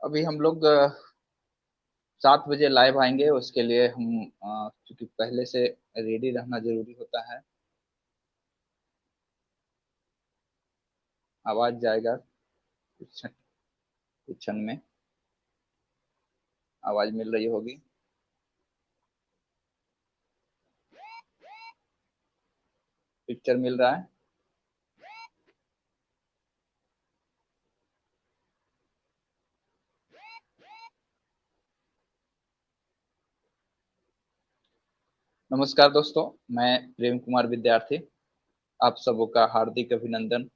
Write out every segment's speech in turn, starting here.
अभी हम लोग 7 बजे लाइव आएंगे। उसके लिए हम क्योंकि पहले से रेडी रहना जरूरी होता है। आवाज जाएगा कुछ कुछ क्षण में। आवाज मिल रही होगी। पिक्चर मिल रहा है। नमस्कार दोस्तों, मैं प्रेम कुमार विद्यार्थी। आप सबों का हार्दिक अभिनंदन।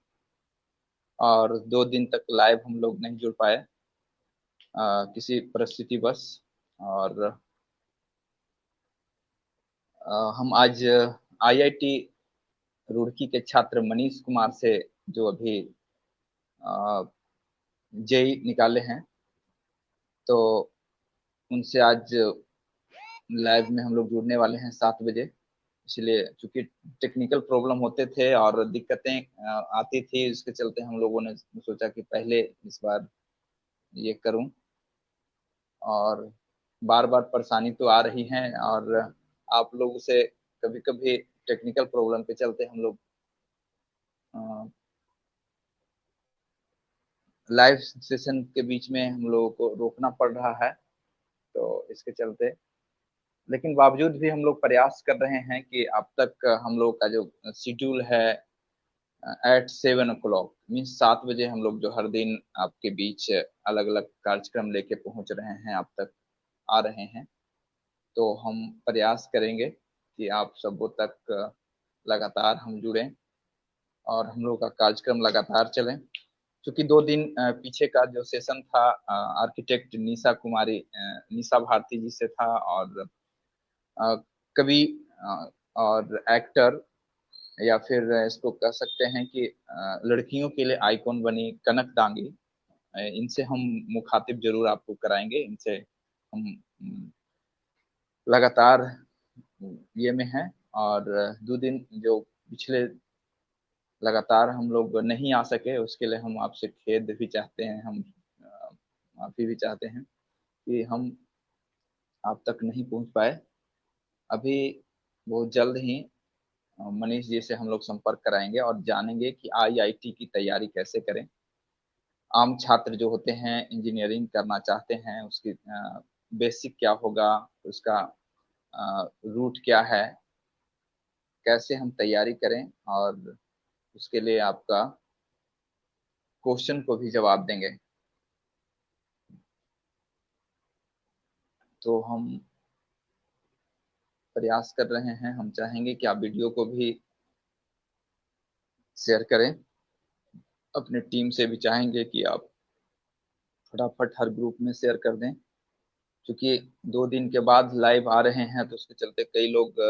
और 2 दिन तक लाइव हम लोग नहीं जुड़ पाए, किसी परिस्थिति बस। और हम आज आईआईटी रुड़की के छात्र मनीष कुमार से, जो अभी जेई निकाले हैं, तो उनसे आज लाइव में हम लोग जुड़ने वाले हैं 7 बजे। इसलिए चूंकि टेक्निकल प्रॉब्लम होते थे और दिक्कतें आती थी, इसके चलते हम लोगों ने सोचा कि पहले इस बार ये करूं। और बार बार परेशानी तो आ रही है, और आप लोगों से कभी कभी टेक्निकल प्रॉब्लम के चलते हम लोग लाइव सेशन के बीच में हम लोगों को रोकना पड़ रहा है। तो इसके चलते, लेकिन बावजूद भी हम लोग प्रयास कर रहे हैं कि अब तक हम लोग का जो शेड्यूल है एट 7 o'clock मीन्स 7 बजे, हम लोग जो हर दिन आपके बीच अलग अलग कार्यक्रम लेके पहुंच रहे हैं, अब तक आ रहे हैं। तो हम प्रयास करेंगे कि आप सबों तक लगातार हम जुड़ें और हम लोग का कार्यक्रम लगातार चलें। क्योंकि 2 दिन पीछे का जो सेशन था, आर्किटेक्ट निशा कुमारी, निशा भारती जी से था। और अ, कवि, और एक्टर, या फिर इसको कह सकते हैं कि लड़कियों के लिए आइकॉन बनी कनक दांगी। इनसे हम मुखातिब जरूर आपको कराएंगे। इनसे हम लगातार ये में हैं। और 2 दिन जो पिछले लगातार हम लोग नहीं आ सके, उसके लिए हम आपसे खेद भी चाहते हैं। हम माफी भी चाहते हैं कि हम आप तक नहीं पहुंच पाए। अभी बहुत जल्द ही मनीष जी से हम लोग संपर्क कराएंगे और जानेंगे कि आईआईटी की तैयारी कैसे करें। आम छात्र जो होते हैं, इंजीनियरिंग करना चाहते हैं, उसकी बेसिक क्या होगा, उसका रूट क्या है, कैसे हम तैयारी करें, और उसके लिए आपका क्वेश्चन को भी जवाब देंगे। तो हम प्रयास कर रहे हैं। हम चाहेंगे कि आप वीडियो को भी शेयर करें। अपने टीम से भी चाहेंगे कि आप फटाफट हर ग्रुप में शेयर कर दें। क्योंकि 2 दिन के बाद लाइव आ रहे हैं, तो उसके चलते कई लोग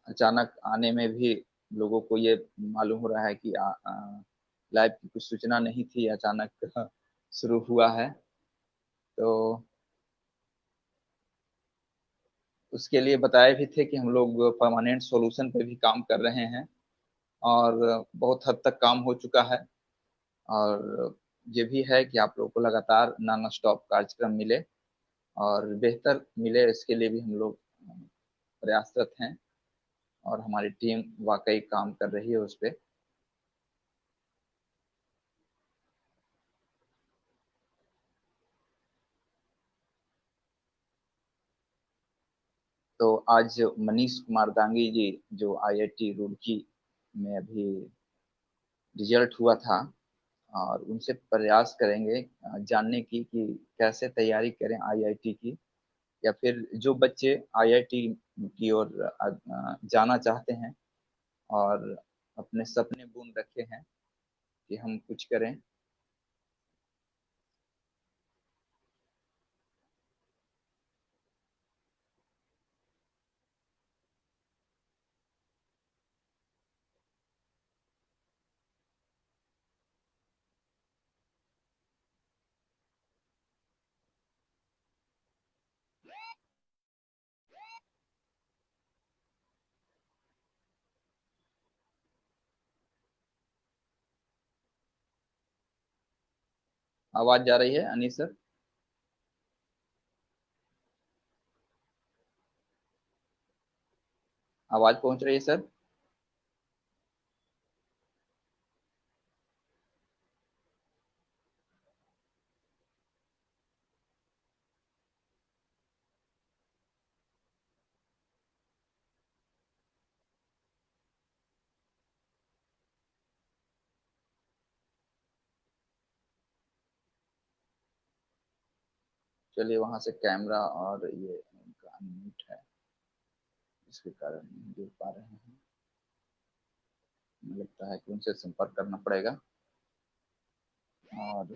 अचानक आने में भी लोगों को ये मालूम हो रहा है कि लाइव की कुछ सूचना नहीं थी, अचानक शुरू हुआ है। तो उसके लिए बताए भी थे कि हम लोग परमानेंट सॉल्यूशन पे भी काम कर रहे हैं, और बहुत हद तक काम हो चुका है। और ये भी है कि आप लोगों को लगातार नॉन स्टॉप कार्यक्रम मिले और बेहतर मिले, इसके लिए भी हम लोग प्रयासरत हैं। और हमारी टीम वाकई काम कर रही है उस पे। तो आज मनीष कुमार दांगी जी, जो आईआईटी रुड़की में अभी रिजल्ट हुआ था, और उनसे प्रयास करेंगे जानने की कि कैसे तैयारी करें आईआईटी की। या फिर जो बच्चे आईआईटी की ओर जाना चाहते हैं और अपने सपने बुन रखे हैं कि हम कुछ करें। आवाज जा रही है अनीस सर? आवाज पहुंच रही है सर? चलिए, वहां से कैमरा और ये उनका अनम्यूट है, इसके कारण नहीं जुड़ पा रहे हैं। मुझे लगता है कि उनसे संपर्क करना पड़ेगा। और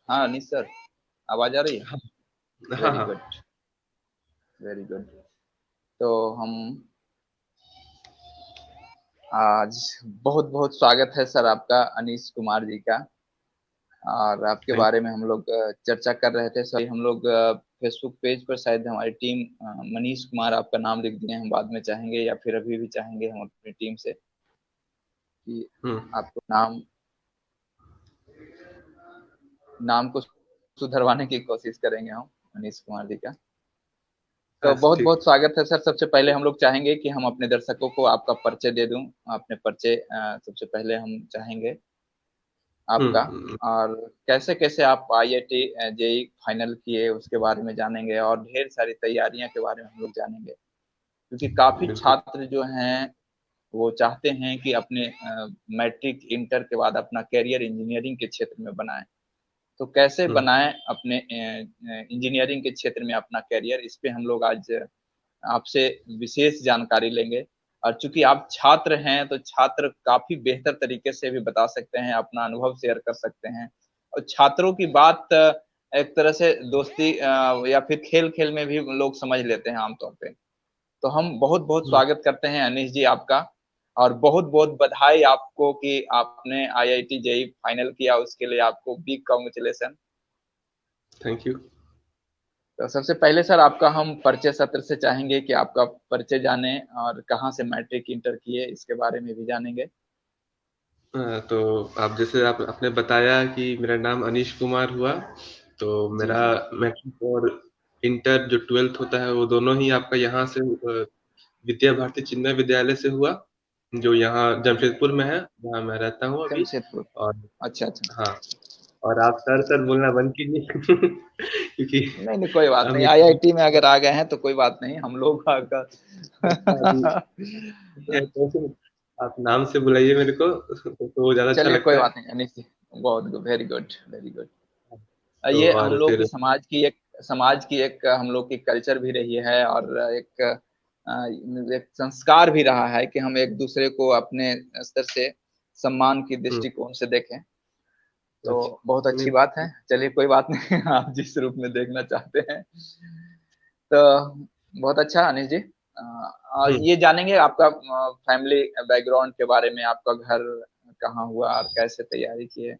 हाँ अनीस सर, आवाज आ रही है? हाँ हाँ वेरी हाँ। Good, very good. तो हम आज बहुत बहुत स्वागत है सर आपका, अनीश कुमार जी का। और आपके थैंक बारे में हम लोग चर्चा कर रहे थे सर। हम लोग फेसबुक पेज पर शायद हमारी टीम मनीष कुमार आपका नाम लिख दिए, हम बाद में चाहेंगे या फिर अभी भी चाहेंगे हम अपनी टीम से कि हम्म। आपको नाम को सुधरवाने की कोशिश करेंगे हम, मनीष कुमार जी का। तो अच्छा बहुत ठीक। बहुत स्वागत है सर। सबसे पहले हम लोग चाहेंगे कि हम अपने दर्शकों को आपका परिचय दे दूं। अपने परिचय सबसे पहले हम चाहेंगे आपका, हम्म। और कैसे कैसे आप आईआईटी जेई फाइनल किए उसके बारे में जानेंगे, और ढेर सारी तैयारियां के बारे में हम लोग जानेंगे। क्योंकि काफी बिल्कुल। छात्र जो हैं वो चाहते हैं कि अपने मैट्रिक इंटर के बाद अपना कैरियर इंजीनियरिंग के क्षेत्र में बनाएं। तो कैसे हम्म। बनाएं अपने इंजीनियरिंग के क्षेत्र में अपना कैरियर, इस पे हम लोग आज आपसे विशेष जानकारी लेंगे। और चूंकि आप छात्र हैं तो छात्र काफी बेहतर तरीके से भी बता सकते हैं, अपना अनुभव शेयर कर सकते हैं। और छात्रों की बात एक तरह से दोस्ती या फिर खेल खेल में भी लोग समझ लेते हैं आमतौर पे। तो हम बहुत बहुत हम्म। स्वागत करते हैं अनीश जी आपका। और बहुत बहुत बधाई आपको कि आपने आईआईटी जेई फाइनल किया, उसके लिए आपको बिग कांग्रेचुलेशन। Thank you. तो सबसे पहले सर आपका हम परिचय सत्र से चाहेंगे कि आपका परिचय जाने, और कहाँ से मैट्रिक इंटर किए इसके बारे में भी जानेंगे। तो आप जैसे आप आपने बताया कि मेरा नाम अनीश कुमार हुआ, तो जी मेरा जी। मैट्रिक और इंटर जो ट्वेल्थ होता है वो दोनों ही आपका यहाँ से विद्या भारती चिन्मय विद्यालय से हुआ, जो यहाँ जमशेदपुर में है, जहाँ मैं रहता हूँ अभी। जमशेदपुर। और अच्छा अच्छा। हाँ, और आप सर सर बोलना बंद कीजिए क्योंकि नहीं नहीं, कोई बात हम नहीं, इतना आईआईटी में अगर आ गए हैं तो कोई बात नहीं, हम लोग का अभी तो आप नाम से बुलाइए मेरे को तो वो ज्यादा अच्छा चलिए कोई लगता बात है। नहीं अनिश जी, बहुत वेरी गुड, वेरी गुड। तो ये हम और लोग की फिर समाज की एक हम लोग की कल्चर भी रही है, और एक संस्कार भी रहा है कि हम एक दूसरे को अपने स्तर से सम्मान की हम्म। दृष्टिकोण से देखें। तो अच्छा। बहुत अच्छी नहीं। बात है। चलिए कोई बात नहीं आप जिस रूप में देखना चाहते हैं। तो बहुत अच्छा अनिश जी। और हम्म। ये जानेंगे आपका फैमिली बैकग्राउंड के बारे में, आपका घर कहाँ हुआ और कैसे तैयारी किए,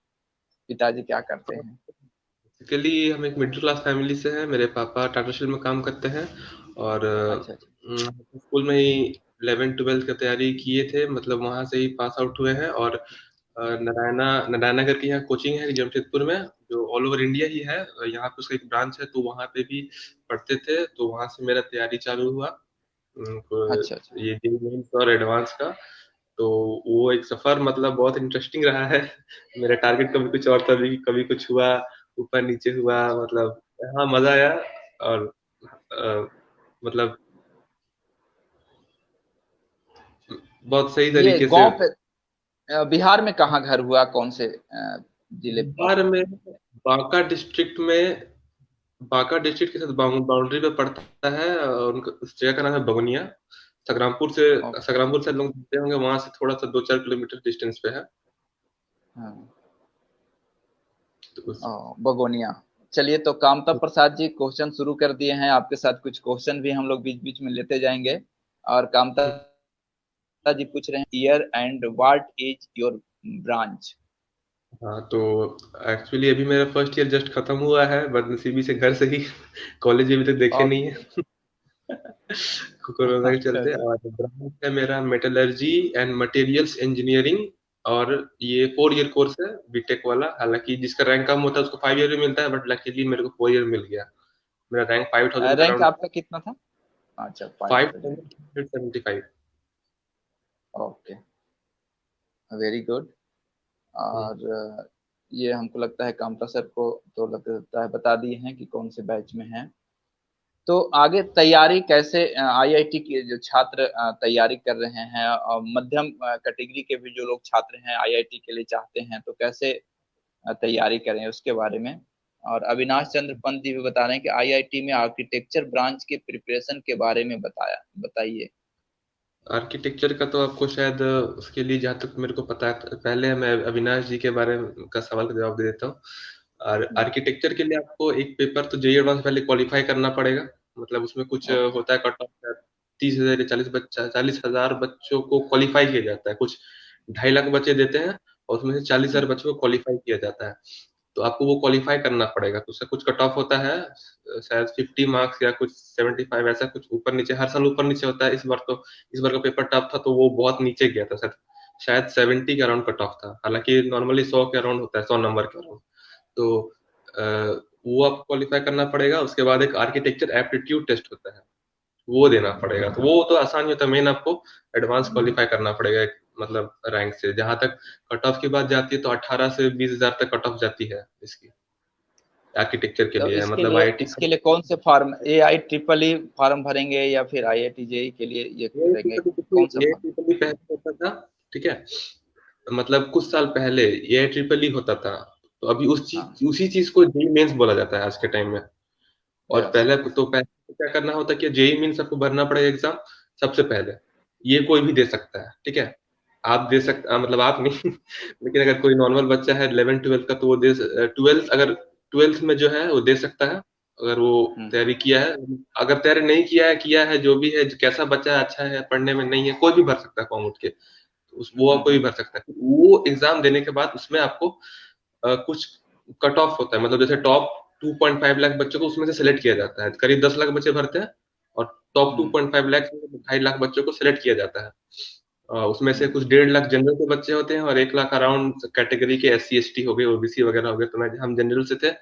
पिताजी क्या करते हैं? बेसिकली हम एक मिडिल क्लास फैमिली से हैं। मेरे पापा टाटा स्टील में काम करते हैं, और अच्छा अच्छा। स्कूल में ही 11 12 की तैयारी किए थे, मतलब वहां से ही पास आउट हुए हैं। और नारायणा नारायणा करके यहाँ कोचिंग है जमशेदपुर में, जो ऑल ओवर इंडिया ही है। यहाँ पे उसका एक ब्रांच है, तो वहाँ पे भी पढ़ते थे, तो वहाँ से मेरा तैयारी चालू हुआ। अच्छा अच्छा। ये जेईई मेंस और एडवांस का। तो वो एक सफर मतलब बहुत इंटरेस्टिंग रहा है। मेरा टारगेट कभी कुछ और था, कभी कभी कुछ हुआ, ऊपर नीचे हुआ, मतलब हाँ मजा आया। और मतलब बहुत सही ये तरीके से। गांव पे बिहार में कहाँ घर हुआ, कौन से जिले पे? बिहार में बांका डिस्ट्रिक्ट में, बांका डिस्ट्रिक्ट के साथ बाउंड्री पे पड़ता है, और उनका उस जगह का नाम है बगनिया। संग्रामपुर से ओके। संग्रामपुर से लोग जानते होंगे, वहां से थोड़ा सा 2 4 किलोमीटर डिस्टेंस पे है। हाँ। तो उस बगोनिया। चलिए, तो कामता प्रसाद जी क्वेश्चन शुरू कर दिए हैं, आपके साथ कुछ क्वेश्चन भी हम लोग बीच बीच में लेते जाएंगे। और कामता जी पूछ रहे हैं year and what is your branch? हाँ तो एक्चुअली अभी मेरा फर्स्ट ईयर जस्ट खत्म हुआ है, बदनसीबी से घर से ही कॉलेज अभी तक देखे नहीं ओके। है कोरोना के अच्छा चलते। अच्छा। और ब्रांच है मेरा मेटलर्जी एंड मटेरियल्स इंजीनियरिंग, और ये 4 ईयर कोर्स है बीटेक वाला। हालांकि जिसका रैंक कम होता है उसको 5 ईयर में मिलता है, बट लकीली मेरे को 4 ईयर मिल गया। मेरा रैंक 5000 के रैंक अराउंड आपका कितना था? अच्छा, 500। 5175। Okay, very good. और ये हमको लगता है कामता सर को तो लगता है बता दिए हैं कि कौन से बैच में हैं। तो आगे तैयारी कैसे, आईआईटी के जो छात्र तैयारी कर रहे हैं और मध्यम कैटेगरी के भी जो लोग छात्र हैं आईआईटी के लिए चाहते हैं, तो कैसे तैयारी करें उसके बारे में। और अविनाश चंद्र पंत जी भी बता रहे हैं कि आईआईटी में आर्किटेक्चर ब्रांच के प्रिपरेशन के बारे में बताइए। आर्किटेक्चर का तो आपको शायद उसके लिए, जहाँ तक मेरे को पता है, पहले मैं अविनाश जी के बारे में का सवाल का जवाब दे देता हूँ। और हम्म। आर्किटेक्चर के लिए आपको एक पेपर तो जेईई एडवांस पहले क्वालिफाई करना पड़ेगा। मतलब उसमें कुछ ओके। होता है कट ऑफ, 30,000 या 40,000 बच्चों को क्वालिफाई किया जाता है। कुछ 2.5 लाख बच्चे देते हैं और उसमें से 40,000 हम्म। बच्चों को क्वालिफाई किया जाता है। तो आपको वो क्वालिफाई करना पड़ेगा, तो उसका कुछ कट ऑफ होता है, शायद 50 मार्क्स या कुछ 75, ऐसा कुछ ऊपर नीचे, हर साल ऊपर नीचे होता है। इस बार का पेपर टफ था तो वो बहुत नीचे गया था सर, शायद 70 के अराउंड कट ऑफ था। हालांकि नॉर्मली 100 के अराउंड होता है, 100 नंबर के अराउंड। तो वो आपको क्वालिफाई करना पड़ेगा। उसके बाद एक आर्किटेक्चर एप्टीट्यूड टेस्ट होता है, वो देना पड़ेगा। तो वो तो आसान ही होता है, मेन आपको एडवांस क्वालिफाई करना पड़ेगा एक मतलब रैंक से। जहां तक कट ऑफ की बात जाती है तो 18 से 20,000 तक कट ऑफ जाती है इसकी, आर्किटेक्चर के तो लिए है, इसके मतलब लिए आईआईटी। इसके लिए कौन से form, A I triple E form भरेंगे या फिर आईआईटी जेई के लिए ये करेंगे, कौन सा ये फॉर्म? ट्रिपल ई पहले होता था, ठीक है, मतलब कुछ साल पहले ये ट्रिपल ई होता था। तो अभी हाँ। उसी चीज को जेई मेंस बोला जाता है आज के टाइम में। और यस। पहले क्या करना होता है कि जेई मीन्स आपको भरना पड़ेगा एग्जाम सबसे पहले। ये कोई भी दे सकता है, ठीक है, आप दे सकते मतलब आप नहीं लेकिन अगर कोई नॉर्मल बच्चा है 11 12 का तो वो दे, 12 अगर 12th में जो है वो दे सकता है, अगर वो हम्म। तैयारी किया है। अगर तैयारी नहीं किया है जो भी है, कैसा बच्चा है, अच्छा है पढ़ने में, नहीं है, कोई भी भर सकता है फॉर्म उठ के। वो कोई भी हम्म। भर सकता है। वो एग्जाम देने के बाद उसमें आपको कुछ कट ऑफ होता है, मतलब जैसे टॉप 2.5 लाख बच्चों को उसमें से सिलेक्ट किया जाता है। करीब 10 लाख बच्चे भरते हैं और टॉप हम्म। 2.5 लाख में 2.5 लाख बच्चों को सिलेक्ट किया जाता है। उसमें से हम्म। कुछ 1.5 लाख जनरल के बच्चे होते हैं और 1 लाख अराउंड कैटेगरी के एस सी एस टी हो गए, ओबीसी वगैरह हो गए। तो हम जनरल से थे।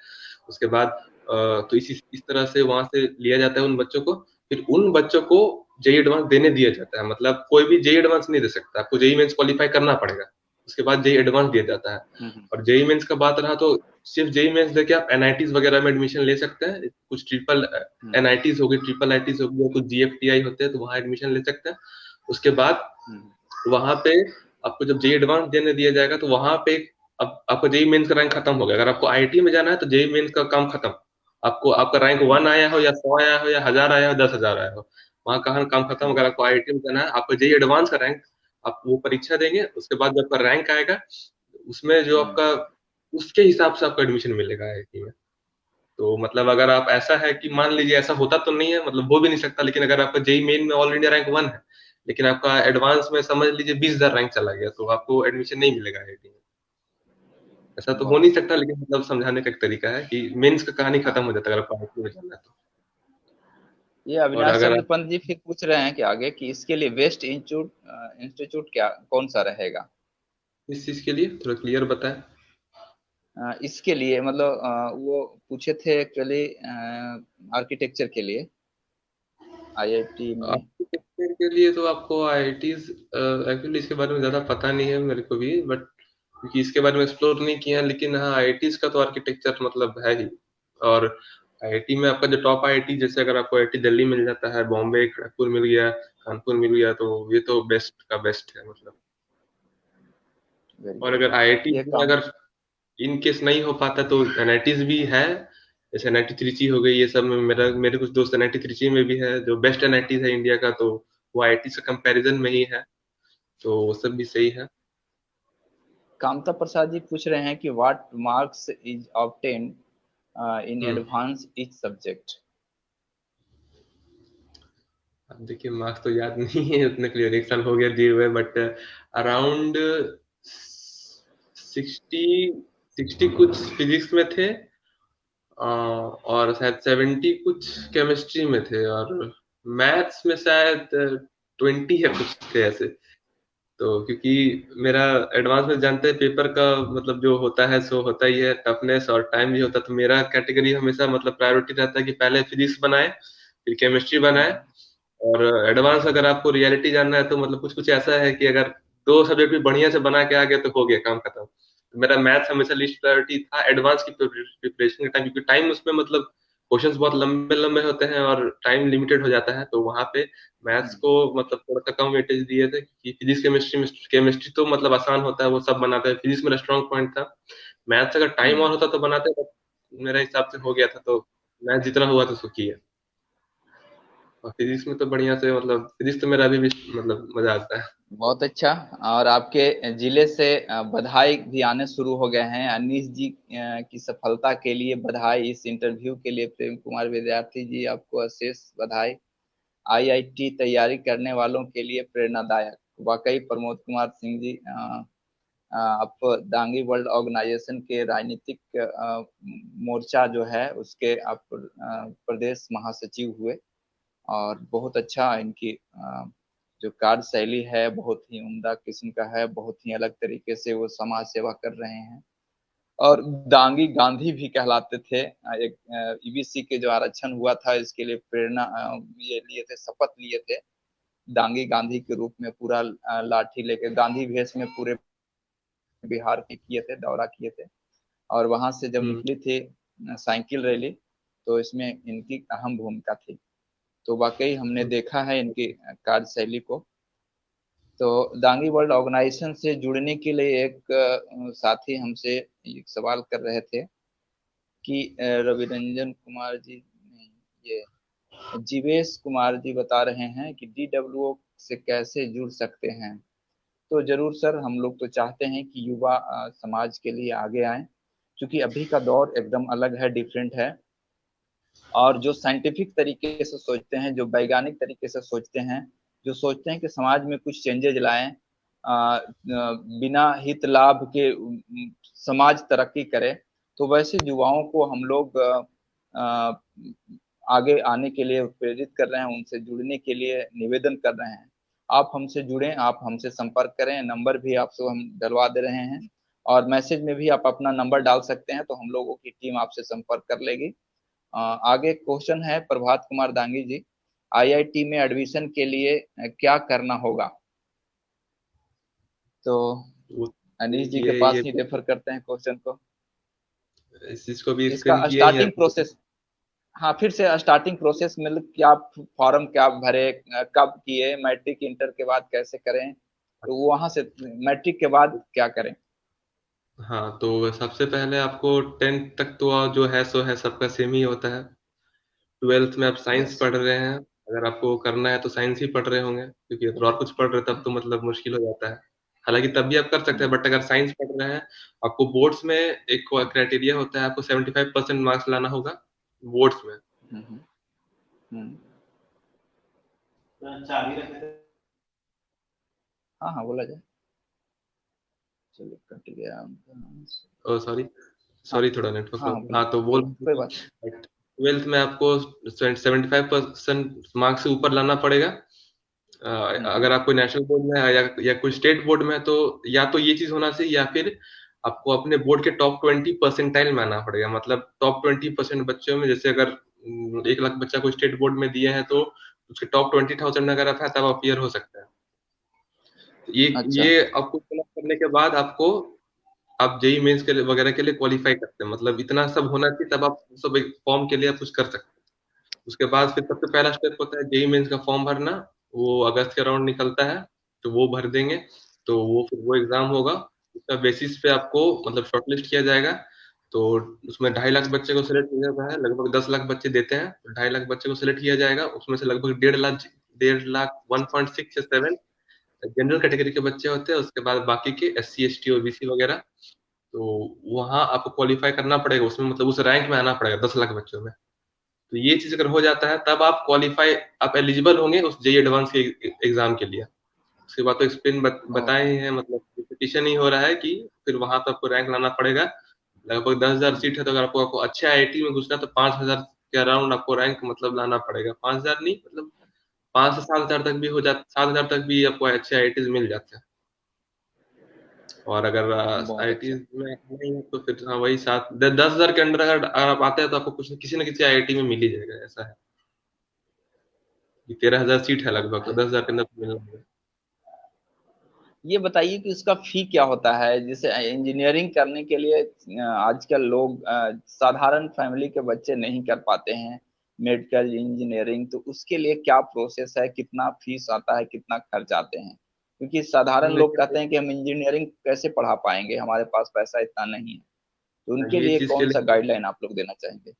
उसके बाद तो इस तरह से वहां से लिया जाता है उन बच्चों को। फिर उन बच्चों को जेई एडवांस देने दिया जाता है। मतलब कोई भी जेई एडवांस नहीं दे सकता, आपको जेई मेंस क्वालिफाई करना पड़ेगा, उसके बाद जेई एडवांस दिया जाता है। हम्म। और जेई मेंस का बात रहा तो सिर्फ जेई मेंस देके आप एनआईटीज वगैरह में एडमिशन ले सकते हैं। कुछ ट्रिपल हम्म। एनआईटीज हो गई, ट्रिपल आईटीज हो गई, या कुछ जीएफटीआई होते हैं तो वहां एडमिशन ले सकते हैं। उसके बाद हम्म। वहां पे आपको जब जेई एडवांस देने दिया जाएगा तो वहां पे अब आपका जेई मेंस का रैंक खत्म हो गया। अगर आपको आईआईटी में जाना है तो जेई मेंस का काम खत्म। आपको आपका रैंक हम्म। 1 आया हो या 100 आया हो या 1000 आया हो 10,000 आया हो, वहां का काम खत्म। हम्म। अगर आपको आईआईटी में जाना है, आपका जेई एडवांस का रैंक, आप वो परीक्षा देंगे, उसके बाद जब आपका रैंक आएगा उसमें जो हम्म। आपका, उसके हिसाब से आपको एडमिशन मिलेगा आईआईटी में। तो मतलब अगर आप, ऐसा है कि मान लीजिए ऐसा होता तो नहीं है, मतलब हो भी नहीं सकता, लेकिन अगर आपका जेई मेन में ऑल इंडिया रैंक 1 है लेकिन आपका एडवांस में समझ लीजिए 20,000 रैंक चला गया, तो आपको एडमिशन नहीं मिलेगा आईआईटी में। ऐसा तो हो बहुत नहीं सही। सकता, लेकिन मतलब समझाने का एक तरीका है कि मेंस का कहानी खत्म हाँ। हो जाता है अगर आपको आईआईटी में जाना है तो। ये और अविनाश अगर चंद्र आप, पंत जी फिर पूछ रहे हैं कि आगे कि इसके लिए बेस्ट इंस्टीट्यूट इंस्टीट्यूट क्या कौन सा रहेगा? इस चीज के लिए थोड़ा क्लियर बताएं। इसके लिए मतलब वो पूछे थे एक्चुअली आर्किटेक्चर के लिए आईआईटी में। आर्किटेक्चर के लिए तो आपको आईआईटीज, एक्चुअली इसके बारे में ज्यादा पता नहीं है मेरे को भी, बट क्योंकि इसके बारे में एक्सप्लोर नहीं किया। लेकिन हाँ, आईआईटीज का तो आर्किटेक्चर मतलब है ही। और आईआईटी में आपका जो टॉप आईआईटी, जैसे अगर आपको आईआईटी दिल्ली मिल जाता है, बॉम्बे खड़गपुर मिल गया, कानपुर मिल गया, तो ये तो बेस्ट का बेस्ट है मतलब। वेरी और गुड। अगर आईआईटी ये में काम। अगर इन केस नहीं हो पाता तो एनआईटीज भी है। जैसे एनआईटी त्रिची हो गई, ये सब में मेरे कुछ दोस्त एनआईटी त्रिची में भी है, जो बेस्ट एनआईटी है इंडिया का। तो वो आईआईटी से कंपैरिजन में ही है, तो वो सब भी सही है। कामता प्रसाद जी पूछ रहे हैं कि what marks is obtain in hmm. Advance each subject. अब देखिए, मार्क्स तो याद नहीं है उतने क्लियर, एक साल हो गया दिए हुए, बट अराउंड 60 60 कुछ फिजिक्स में थे, और शायद 70 कुछ केमिस्ट्री में थे, और मैथ्स में शायद 20 है कुछ थे ऐसे। तो क्योंकि मेरा एडवांस में जानते हैं पेपर का मतलब जो होता है सो होता ही है, टफनेस और टाइम भी होता है, तो मेरा कैटेगरी हमेशा मतलब प्रायोरिटी रहता है कि पहले फिजिक्स बनाए फिर केमिस्ट्री बनाए। और एडवांस अगर आपको रियलिटी जानना है तो मतलब कुछ कुछ ऐसा है कि अगर दो सब्जेक्ट भी बढ़िया से बना के आ गए तो हो गया काम खत्म। तो मेरा मैथ्स हमेशा लिस्ट प्रायोरिटी था एडवांस की प्रिपरेशन के टाइम, क्योंकि टाइम उसमें मतलब क्वेश्चंस बहुत लंबे लंबे होते हैं और टाइम लिमिटेड हो जाता है, तो वहां पे मैथ्स को मतलब थोड़ा सा कम वेटेज दिए थे, क्योंकि फिजिक्स केमिस्ट्री तो मतलब आसान होता है, वो सब बनाते हैं, फिजिक्स मेरा स्ट्रॉन्ग पॉइंट था। मैथ्स अगर टाइम और होता तो बनाते, but मेरे हिसाब से हो गया था, तो मैथ्स जितना हुआ तो सो किया। और फिजिक्स में तो बढ़िया से मतलब फिजिक्स तो मेरा अभी भी मतलब मजा आता है। बहुत अच्छा। और आपके जिले से बधाई भी आने शुरू हो गए हैं। अनीश जी की सफलता के लिए बधाई, इस इंटरव्यू के लिए प्रेम कुमार विद्यार्थी जी आपको अशेष बधाई। आईआईटी तैयारी करने वालों के लिए प्रेरणादायक। वाकई प्रमोद कुमार सिंह जी, आप दांगी वर्ल्ड ऑर्गेनाइजेशन के राजनीतिक मोर्चा जो है उसके आप प्रदेश महासचिव हुए। और बहुत अच्छा इनकी जो कार्यशैली है बहुत ही उम्दा किस्म का है, बहुत ही अलग तरीके से वो समाज सेवा कर रहे हैं। और दांगी गांधी भी कहलाते थे। एक ईबीसी के जो आरक्षण हुआ था इसके लिए प्रेरणा ये लिए थे, शपथ लिए थे दांगी गांधी के रूप में, पूरा लाठी लेके गांधी भेष में पूरे बिहार के किए थे, दौरा किए थे। और वहां से जब हम्म। निकली थी साइकिल रैली, तो इसमें इनकी अहम भूमिका थी। तो वाकई हमने देखा है इनकी कार्यशैली को। तो दांगी वर्ल्ड ऑर्गेनाइजेशन से जुड़ने के लिए एक साथी हमसे एक सवाल कर रहे थे कि रवि रंजन कुमार जी नहीं, ये जीवेश कुमार जी बता रहे हैं कि डीडब्ल्यूओ से कैसे जुड़ सकते हैं। तो जरूर सर, हम लोग तो चाहते हैं कि युवा समाज के लिए आगे आए, क्योंकि अभी का दौर एकदम अलग है, डिफरेंट है। और जो साइंटिफिक तरीके से सोचते हैं, जो वैज्ञानिक तरीके से सोचते हैं, जो सोचते हैं कि समाज में कुछ चेंजेज लाएं, बिना हित लाभ के समाज तरक्की करे, तो वैसे युवाओं को हम लोग आगे आने के लिए प्रेरित कर रहे हैं, उनसे जुड़ने के लिए निवेदन कर रहे हैं। आप हमसे जुड़ें, आप हमसे संपर्क करें, नंबर भी आपसे हम डलवा दे रहे हैं। और मैसेज में भी आप अपना नंबर डाल सकते हैं, तो हम लोगों की टीम आपसे संपर्क कर लेगी। आगे क्वेश्चन है प्रभात कुमार दांगी जी, आईआईटी में एडमिशन के लिए क्या करना होगा? तो वो अनीश जी के ये पास ही रेफर करते हैं क्वेश्चन को। इस चीज को भी इसका स्क्रीन किया ही है। स्टार्टिंग प्रोसेस, हाँ फिर से स्टार्टिंग प्रोसेस, मतलब क्या फॉर्म क्या भरे, कब किए, मैट्रिक इंटर के बाद कैसे करें, तो वहां से मैट्रिक के बाद क्या करें? हाँ, तो सबसे पहले आपको 10th तक तो जो है सो है, सबका सेम ही होता है। 12th में आप साइंस यस। पढ़ रहे हैं, अगर आपको करना है तो साइंस ही पढ़ रहे होंगे, क्योंकि अगर और कुछ पढ़ रहे हैं तब तो मतलब मुश्किल हो जाता है। हालांकि तब भी आप कर सकते हैं, बट अगर साइंस पढ़ रहे हैं, आपको बोर्ड्स में एक क्राइटेरिया होता है, आपको 75% मार्क्स लाना होगा बोर्ड्स में। हाँ हाँ, बोला जाए। चलिए, कट गया उनका। ओ सॉरी, हाँ थोड़ा नेटवर्क हाँ, प्रॉब्लम। बोलिए, हाँ, तो बोल कोई बात नहीं। 12th में आपको 75% मार्क्स से ऊपर लाना पड़ेगा। हम्म। अगर आप कोई नेशनल बोर्ड में है या कोई स्टेट बोर्ड में है, तो या तो ये चीज होना चाहिए, या फिर आपको अपने बोर्ड के टॉप 20 परसेंटाइल में आना पड़ेगा। मतलब टॉप 20% बच्चों में, जैसे अगर 1 लाख बच्चा को स्टेट बोर्ड में दिए हैं, तो उसके टॉप 20,000 में अगर आता है तब अपियर हो सकता है। तो अच्छा। ये आपको फिलअप करने के बाद आपको आप जेई मेंस के लिए वगैरह के लिए क्वालिफाई करते हैं, मतलब इतना सब होना चाहिए, तब आप सब एक फॉर्म के लिए आप कुछ कर सकते हैं। उसके बाद फिर सबसे पहला स्टेप होता है जेई मेंस का फॉर्म भरना। वो अगस्त के राउंड निकलता है, तो वो भर देंगे, तो वो फिर वो एग्जाम होगा। उसका बेसिस पे आपको मतलब शॉर्टलिस्ट किया जाएगा। तो उसमें 2.5 लाख बच्चे को सिलेक्ट किया जाता है, लगभग 10 लाख बच्चे देते हैं, तो 2.5 लाख बच्चे को सिलेक्ट किया जाएगा। उसमें से लगभग 1.5 लाख 1.5 लाख 1.6 या 7 जनरल कैटेगरी के बच्चे होते हैं, उसके बाद बाकी के SC ST OBC वगैरह। तो वहां आपको क्वालिफाई करना पड़ेगा, उसमें मतलब उस रैंक में आना पड़ेगा 10 लाख बच्चों में। तो ये चीज अगर हो जाता है तब आप क्वालिफाई, आप एलिजिबल होंगे उस जेई एडवांस के एग्जाम के लिए। उसके बाद तो एक्सप्लेन ओ, बताए ही हैं, मतलब रिपीटिशन ही हो रहा है कि फिर वहां तो आपको रैंक लाना पड़ेगा। लगभग 10,000 सीट है, तो अगर आपको अच्छे आईआईटी में घुसना है तो 5,000 के अराउंड आपको रैंक मतलब लाना पड़ेगा। 5,000 नहीं, मतलब 5 से 7,000 तक भी हो जाता, 7,000 तक भी आपको अच्छे आईआईटी मिल जाते हैं। और अगर बहुत आईआईटी अच्छा। में नहीं है तो फिर हाँ वही 10,000 के अंडर अगर आप आते हैं तो आपको कुछ किसी न किसी आईआईटी में मिल ही जाएगा। ऐसा है कि 13,000 सीट है लगभग, तो 10,000 के अंदर तो मिलना है। ये बताइए कि उसका फी क्या होता है, जैसे इंजीनियरिंग करने के लिए आजकल लोग साधारण फैमिली के बच्चे नहीं कर पाते हैं मेडिकल इंजीनियरिंग, तो उसके लिए क्या प्रोसेस है, कितना फीस आता है, कितना खर्च आते हैं? क्योंकि साधारण लोग देखिए, कहते हैं कि हम इंजीनियरिंग कैसे पढ़ा पाएंगे, हमारे पास पैसा इतना नहीं है, तो उनके ये लिए चीज के कौन सा लिए गाइडलाइन आप लोग देना चाहेंगे?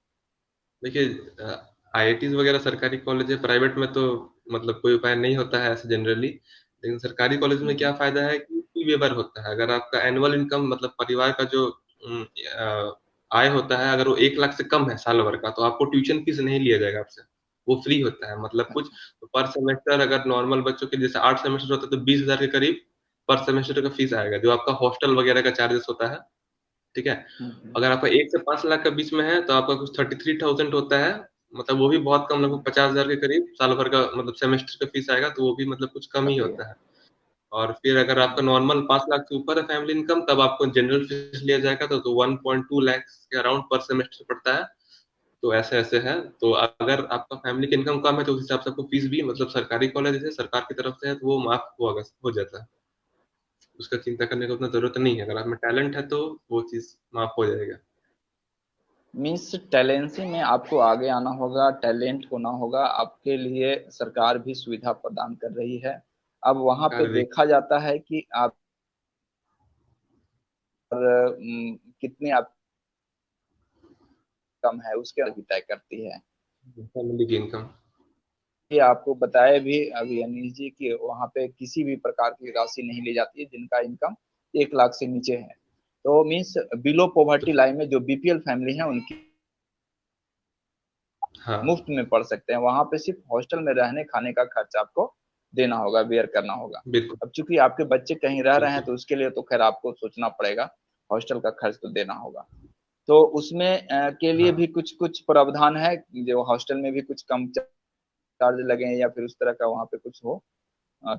देखिए, आईआईटीज वगैरह सरकारी कॉलेज है, प्राइवेट में तो मतलब कोई उपाय नहीं होता है ऐसे जनरली। लेकिन सरकारी कॉलेज में क्या हम्म। फायदा है कि फी वेवर होता है। अगर आपका एनुअल इनकम मतलब परिवार का जो आय होता है, अगर वो 1 लाख से कम है साल भर का, तो आपको ट्यूशन फीस नहीं लिया जाएगा आपसे, वो फ्री होता है। मतलब कुछ अच्छा। पर सेमेस्टर अगर नॉर्मल बच्चों के जैसे 8 सेमेस्टर होता है तो 20,000 के करीब पर सेमेस्टर का फीस आएगा, जो आपका हॉस्टल वगैरह का चार्जेस होता है। ठीक है। हम्म। अगर आपका 1 से 5 लाख का बीच में है तो आपका कुछ 33,000 होता है, मतलब वो भी बहुत कम, लगभग 50,000 के करीब साल भर का मतलब सेमेस्टर का फीस आएगा, तो वो भी मतलब कुछ कम ही सही है। होता है। और फिर अगर आपका नॉर्मल 5 लाख से ऊपर है फैमिली इनकम, तब आपको जनरल फीस लिया जाएगा, तो 1.2 लाख के अराउंड पर सेमेस्टर पड़ता है। तो ऐसे ऐसे है। तो अगर आपका फैमिली की इनकम कम है तो उस हिसाब से आपको फीस भी मतलब सरकारी कॉलेज है, सरकार की तरफ से है, तो वो माफ हो जाता है। उसका चिंता करने की उतना जरूरत नहीं है, अगर आप में टैलेंट है तो वो चीज माफ हो जाएगा। मीन्स टैलेंसी में आपको आगे आना होगा, टैलेंट होना होगा, आपके लिए सरकार भी सुविधा प्रदान कर रही है। अब वहाँ पे सरकार भी देखा जाता है कि आप कितनी आप कम है उसके भी तय करती है। फैमिली की इनकम। ये आपको बताया भी अभी अनिल जी कि वहाँ पे किसी भी प्रकार की राशि नहीं ली जाती है जिनका इनकम 1 लाख से नीचे है। तो मीन्स बिलो पॉवर्टी लाइन में जो बीपीएल फैमिली है उनकी हाँ मुफ्त में पढ़ सकते हैं। वहां पे सिर्फ हॉस्टल में रहने खाने का खर्च आपको देना होगा, बेयर करना होगा। बिल्कुल अब चूंकि आपके बच्चे कहीं रह रहे हैं बिल्कुल। तो उसके लिए तो खैर आपको सोचना पड़ेगा, हॉस्टल का खर्च तो देना होगा। तो उसमें के लिए हाँ भी कुछ कुछ प्रावधान है, जो हॉस्टल में भी कुछ कम चार्ज लगे या फिर उस तरह का वहाँ पे कुछ हो, अ,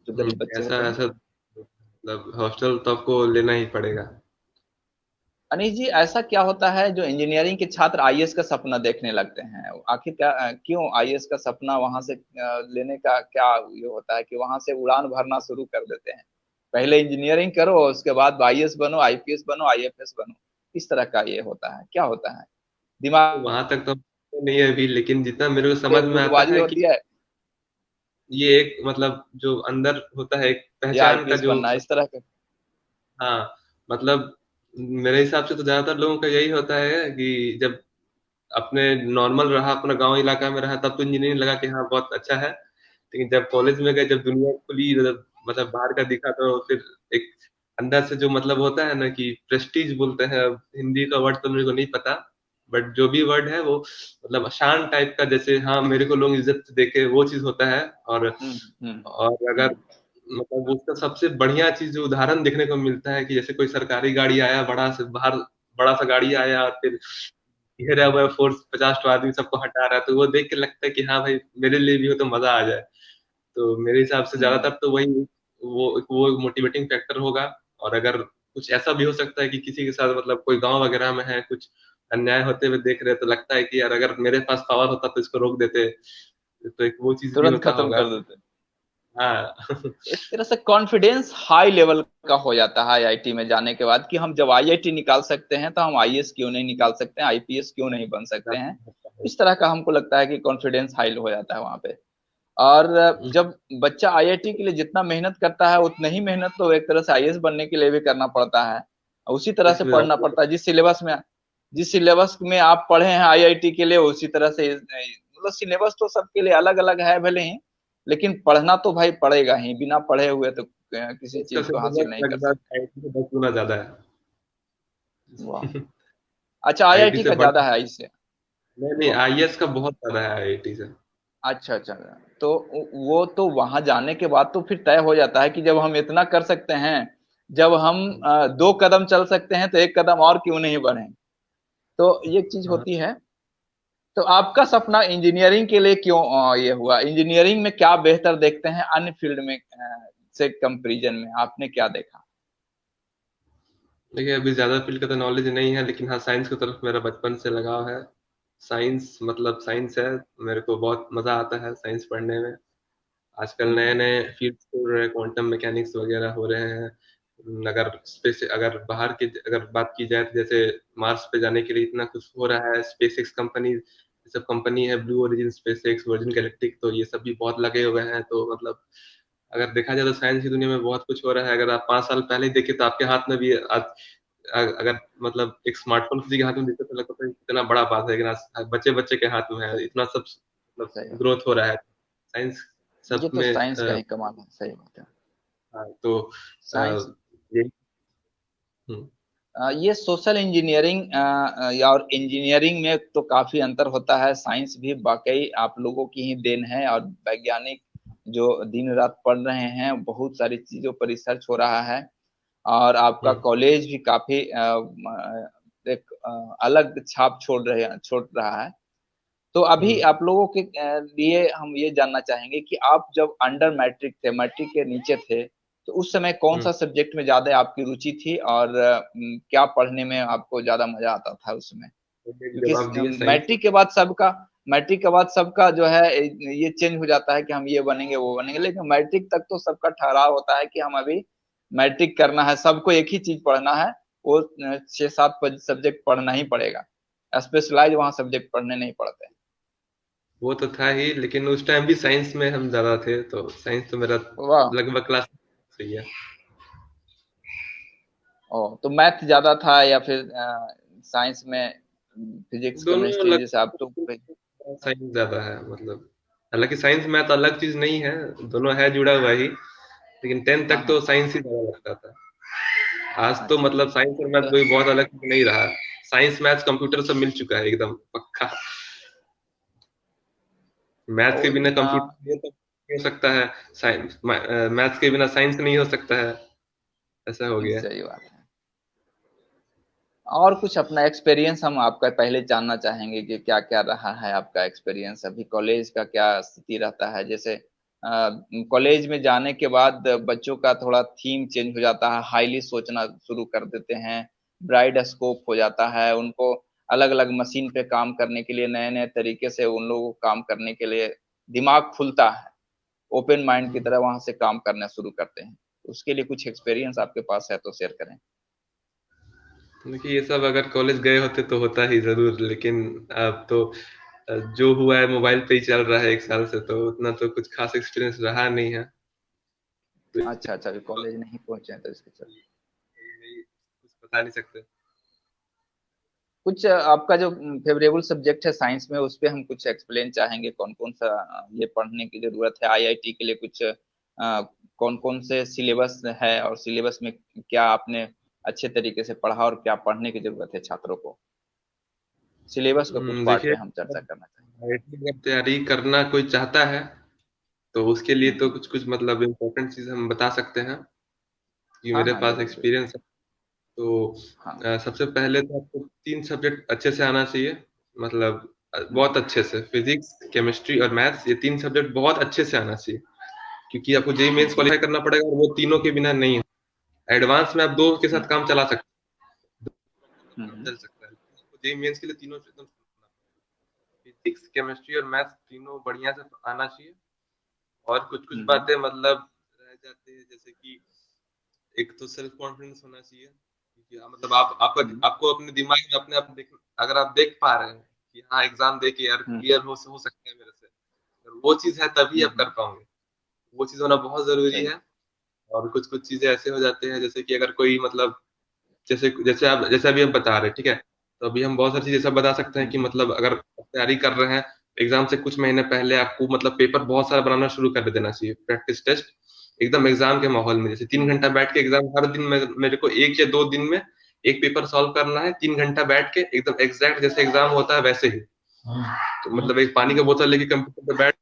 जो गरीब बच्चे ऐसा होते हैं। ऐसा मतलब हॉस्टल तो आपको लेना ही पड़ेगा। अनिल जी, ऐसा क्या होता है जो इंजीनियरिंग के छात्र आईएएस का सपना देखने लगते हैं? आखिर क्या क्यों आईएएस का सपना वहां से लेने का क्या ये होता है कि वहां से उड़ान भरना शुरू कर देते हैं? पहले इंजीनियरिंग करो, उसके बाद आईएएस बनो, आईपीएस बनो, आईएफएस बनो, इस तरह का ये होता है, क्या होता है दिमाग वहां तक तो नहीं है अभी, लेकिन जितना मेरे को पे समझ में आता गुटबाजी है कि होती है ये एक मतलब जो अंदर होता है एक या पहचान का आईपीएस जो। बनना है, इस तरह का? हाँ मतलब मेरे हिसाब से तो ज्यादातर लोगों का यही होता है कि जब अपने नॉर्मल रहा, अपना गांव इलाका में रहा, तब तो इंजीनियरिंग लगा कि हाँ बहुत अच्छा है। लेकिन जब कॉलेज में गए, जब दुनिया खुली, मतलब बाहर का दिखा, तो फिर एक अंदर से जो मतलब होता है ना कि प्रेस्टीज बोलते हैं, अब हिंदी का वर्ड तो मेरे को नहीं पता, बट जो भी वर्ड है वो मतलब शान टाइप का, जैसे हाँ मेरे को लोग इज्जत से देखे, वो चीज होता है। हम्म। हम्म। और अगर हम्म। मतलब उसका सबसे बढ़िया चीज जो उदाहरण देखने को मिलता है कि जैसे कोई सरकारी गाड़ी आया, बड़ा से बाहर बड़ा सा गाड़ी आया और फिर घेरा हुआ है फोर्स, 50 आदमी सबको हटा रहा है, तो वो देख के लगता है कि हाँ भाई मेरे लिए भी हो तो मजा आ जाए। तो मेरे हिसाब से हम्म। ज्यादातर तो वही वो मोटिवेटिंग फैक्टर होगा। और अगर कुछ ऐसा भी हो सकता है कि किसी के साथ मतलब कोई गांव वगैरह में है, कुछ अन्याय होते हुए देख रहे हैं, तो लगता है कि यार अगर मेरे पास पावर होता तो इसको रोक देते, तो एक वो चीज भी तुरंत होता खत्म होगा। कर देते। हाँ एक तरह से कॉन्फिडेंस हाई लेवल का हो जाता है आईआईटी में जाने के बाद कि हम जब आईआईटी निकाल सकते हैं तो हम आईएएस क्यों नहीं निकाल सकते हैं, आईपीएस क्यों नहीं बन सकते हैं। इस तरह का हमको लगता है कि कॉन्फिडेंस हाई हो जाता है वहां पे। और जब बच्चा आईआईटी के लिए जितना मेहनत करता है उतना ही मेहनत तो एक तरह से आईएएस बनने के लिए भी करना पड़ता है, उसी तरह से इसमें पढ़ना पड़ता है जिस सिलेबस में आप पढ़े हैं आईआईटी के लिए, उसी तरह से मतलब सिलेबस तो सबके लिए अलग अलग है भले ही, लेकिन पढ़ना तो भाई पड़ेगा ही, बिना पढ़े हुए तो किसी इसका चीज को हासिल सिलेबस नहीं कर लगभग सकते। आईटी से 10 गुना ज्यादा है। वाह। अच्छा, आईटी आईआईटी से का बड़ा। ज्यादा है इससे? नहीं नहीं, ओके। आईएएस का बहुत ज्यादा है आईआईटी से। अच्छा अच्छा। तो वो तो वहां जाने के बाद तो फिर तय हो जाता है कि जब हम इतना कर सकते हैं, जब हम 2 कदम चल सकते हैं तो एक कदम और क्यों नहीं बढ़े। तो ये चीज हाँ। होती है। तो आपका सपना इंजीनियरिंग के लिए क्यों ये हुआ? इंजीनियरिंग में क्या बेहतर देखते हैं अन्य फील्ड में से कंपैरिजन में? आपने क्या देखा? देखिए, अभी ज्यादा फील्ड का तो नॉलेज नहीं है, लेकिन हाँ, साइंस की तरफ मेरा बचपन से लगाव है। साइंस मतलब साइंस है। मेरे को बहुत मजा आता है साइंस पढ़ने में। आजकल नए हम्म। नए फील्ड्स हो रहे हैं, क्वांटम मैकेनिक्स वगैरह हो रहे हैं। अगर स्पेस, अगर बाहर की अगर बात की जाए तो जैसे मार्स पे जाने के लिए इतना कुछ हो रहा है, स्पेस एक्स कंपनी, ये सब कंपनी है, blue origin, space x, virgin galactic, तो ये सब भी बहुत लगे हुए हैं। तो मतलब अगर देखा जाए तो साइंस की दुनिया में बहुत कुछ हो रहा है। अगर आप 5 साल पहले ही देखें तो आपके हाथ में भी आज अगर मतलब एक स्मार्टफोन किसी के हाथ में देखे तो लगता है कितना बड़ा बात है, लेकिन आज बच्चे बच्चे के हाथ में है, इतना सब मतलब सही बात। ग्रोथ हो रहा है साइंस ये सब तो में। साइंस का ही कमाल है, सही बात है। हाँ, तो साइंस। ये हम्म, ये सोशल इंजीनियरिंग या और इंजीनियरिंग में तो काफी अंतर होता है। साइंस भी वाकई आप लोगों की ही देन है, और वैज्ञानिक जो दिन रात पढ़ रहे हैं, बहुत सारी चीजों पर रिसर्च हो रहा है। और आपका हम्म, कॉलेज भी काफी एक अलग छाप छोड़ रहा है। तो अभी हम्म, आप लोगों के लिए हम ये जानना चाहेंगे कि आप जब अंडर मैट्रिक थे, मैट्रिक के नीचे थे, तो उस समय कौन हम्म। सा सब्जेक्ट में ज्यादा आपकी रुचि थी, और क्या पढ़ने में आपको ज्यादा मजा आता था उस समय? तो एक क्योंकि जवाब दिए साइंस। मैट्रिक के बाद सबका जो है ये चेंज हो जाता है कि हम ये बनेंगे वो बनेंगे, लेकिन मैट्रिक तक तो सबका ठहराव होता है कि हम अभी मैट्रिक करना है, सबको एक ही चीज पढ़ना है। वो 6-7 सब्जेक्ट पढ़ना ही पड़ेगा, स्पेशलाइज वहाँ सब्जेक्ट पढ़ने नहीं पड़ते। वो तो था ही, लेकिन उस टाइम भी साइंस में हम ज्यादा थे, तो साइंस तो मेरा वाह। लगभग क्लास सही है। ओ, तो मैथ ज्यादा था या फिर साइंस में फिजिक्स दोनों केमिस्ट्री जैसे आप तो? लगभग साइंस ज्यादा है मतलब। हालांकि साइंस मैथ अलग चीज नहीं है, दोनों है जुड़ा हुआ ही, लेकिन 10th हाँ तक तो हाँ। साइंस ही ज्यादा लगता था। आज तो अच्छा मतलब अच्छा। साइंस और मैथ तो कोई बहुत अलग चीज नहीं रहा। साइंस मैथ कंप्यूटर सब मिल चुका है एकदम पक्का। मैथ के और बिना कंप्यूटर नहीं हो सकता है, साइंस मैथ के बिना साइंस नहीं हो सकता है, ऐसा हो गया है। सही बात है। और कुछ अपना एक्सपीरियंस हम आपका पहले जानना चाहेंगे कि क्या क्या रहा है आपका एक्सपीरियंस, अभी कॉलेज का क्या स्थिति रहता है? जैसे कॉलेज में जाने के बाद बच्चों का थोड़ा थीम चेंज हो जाता है, हाईली सोचना शुरू कर देते हैं, ब्राइड स्कोप हो जाता है उनको, अलग अलग मशीन पे काम करने के लिए, नए नए तरीके से उन लोगों को काम करने के लिए दिमाग खुलता है, ओपन माइंड की हम्म। तरह वहां से काम करना शुरू करते हैं। उसके लिए कुछ एक्सपीरियंस आपके पास है तो शेयर करें। देखिए, ये सब अगर कॉलेज गए होते तो होता ही जरूर, लेकिन अब तो जो हुआ है मोबाइल पे ही चल रहा है 1 साल से, तो उतना तो कुछ खास एक्सपीरियंस रहा नहीं है। तो अच्छा अच्छा, अभी कॉलेज नहीं पहुंचे हैं तो इसके चलते कुछ बता नहीं सकते। कुछ आपका जो फेवरेबल सब्जेक्ट है साइंस में, उस पे हम कुछ एक्सप्लेन चाहेंगे, कौन कौन सा ये पढ़ने की जरूरत है आईआईटी के लिए? कुछ कौन कौन से सिलेबस है, और सिलेबस में क्या आपने अच्छे तरीके से पढ़ा, और क्या पढ़ने की जरूरत है छात्रों को? सिलेबस का कुछ पार्ट देखिए, पे हम चर्चा करना चाहेंगे। आईआईटी अगर तैयारी करना कोई चाहता है तो उसके लिए तो हम्म। कुछ कुछ मतलब इम्पोर्टेंट चीज हम बता सकते हैं कि हाँ मेरे हाँ, पास जरूर जरूर। एक्सपीरियंस है। तो हाँ। सबसे पहले तो आपको 3 सब्जेक्ट अच्छे से आना चाहिए, मतलब हम्म बहुत अच्छे से। फिजिक्स, केमिस्ट्री और मैथ्स, ये 3 सब्जेक्ट बहुत अच्छे से आना चाहिए, क्योंकि आपको जेई मेंस हम्म क्वालिफाई करना पड़ेगा, और वो तीनों के बिना नहीं है। एडवांस में आप दो के साथ हम्म काम चला सकते हम्म हैं, हम्म चल सकता है, लेकिन आपको जेई मेंस के लिए तीनों एकदम, फिजिक्स, केमिस्ट्री और मैथ्स तीनों बढ़िया से आना चाहिए। और कुछ कुछ हम्म बातें मतलब रह जाते हैं, जैसे कि एक तो सेल्फ कॉन्फिडेंस होना चाहिए, क्योंकि मतलब हम्म आपको अपने दिमाग में अपने आप देख, अगर आप देख पा रहे हैं कि हाँ एग्जाम दे के यार हम्म क्लियर हो सकता है मेरे से, अगर वो चीज है तभी आप कर हम्म। पाओगे। वो चीज होना बहुत जरूरी सही। है। और कुछ कुछ चीजें ऐसे हो जाते हैं, जैसे कि अगर कोई मतलब जैसे जैसे अभी हम बता रहे हैं, ठीक है, तो अभी हम बहुत सारी चीजें ऐसा बता सकते हैं कि हम्म मतलब अगर आप तैयारी कर रहे हैं, एग्जाम से कुछ महीने पहले आपको मतलब पेपर बहुत सारा बनाना शुरू कर देना चाहिए, प्रैक्टिस टेस्ट एकदम एग्जाम के माहौल में, जैसे 3 घंटा हम्म बैठ के एग्जाम हर दिन में मेरे को 1 या 2 दिन में एक पेपर सॉल्व करना है, 3 घंटा बैठ के एकदम एग्जैक्ट जैसे एग्जाम होता है वैसे ही। तो मतलब एक पानी का हम्म। बोतल लेके कंप्यूटर पे बैठ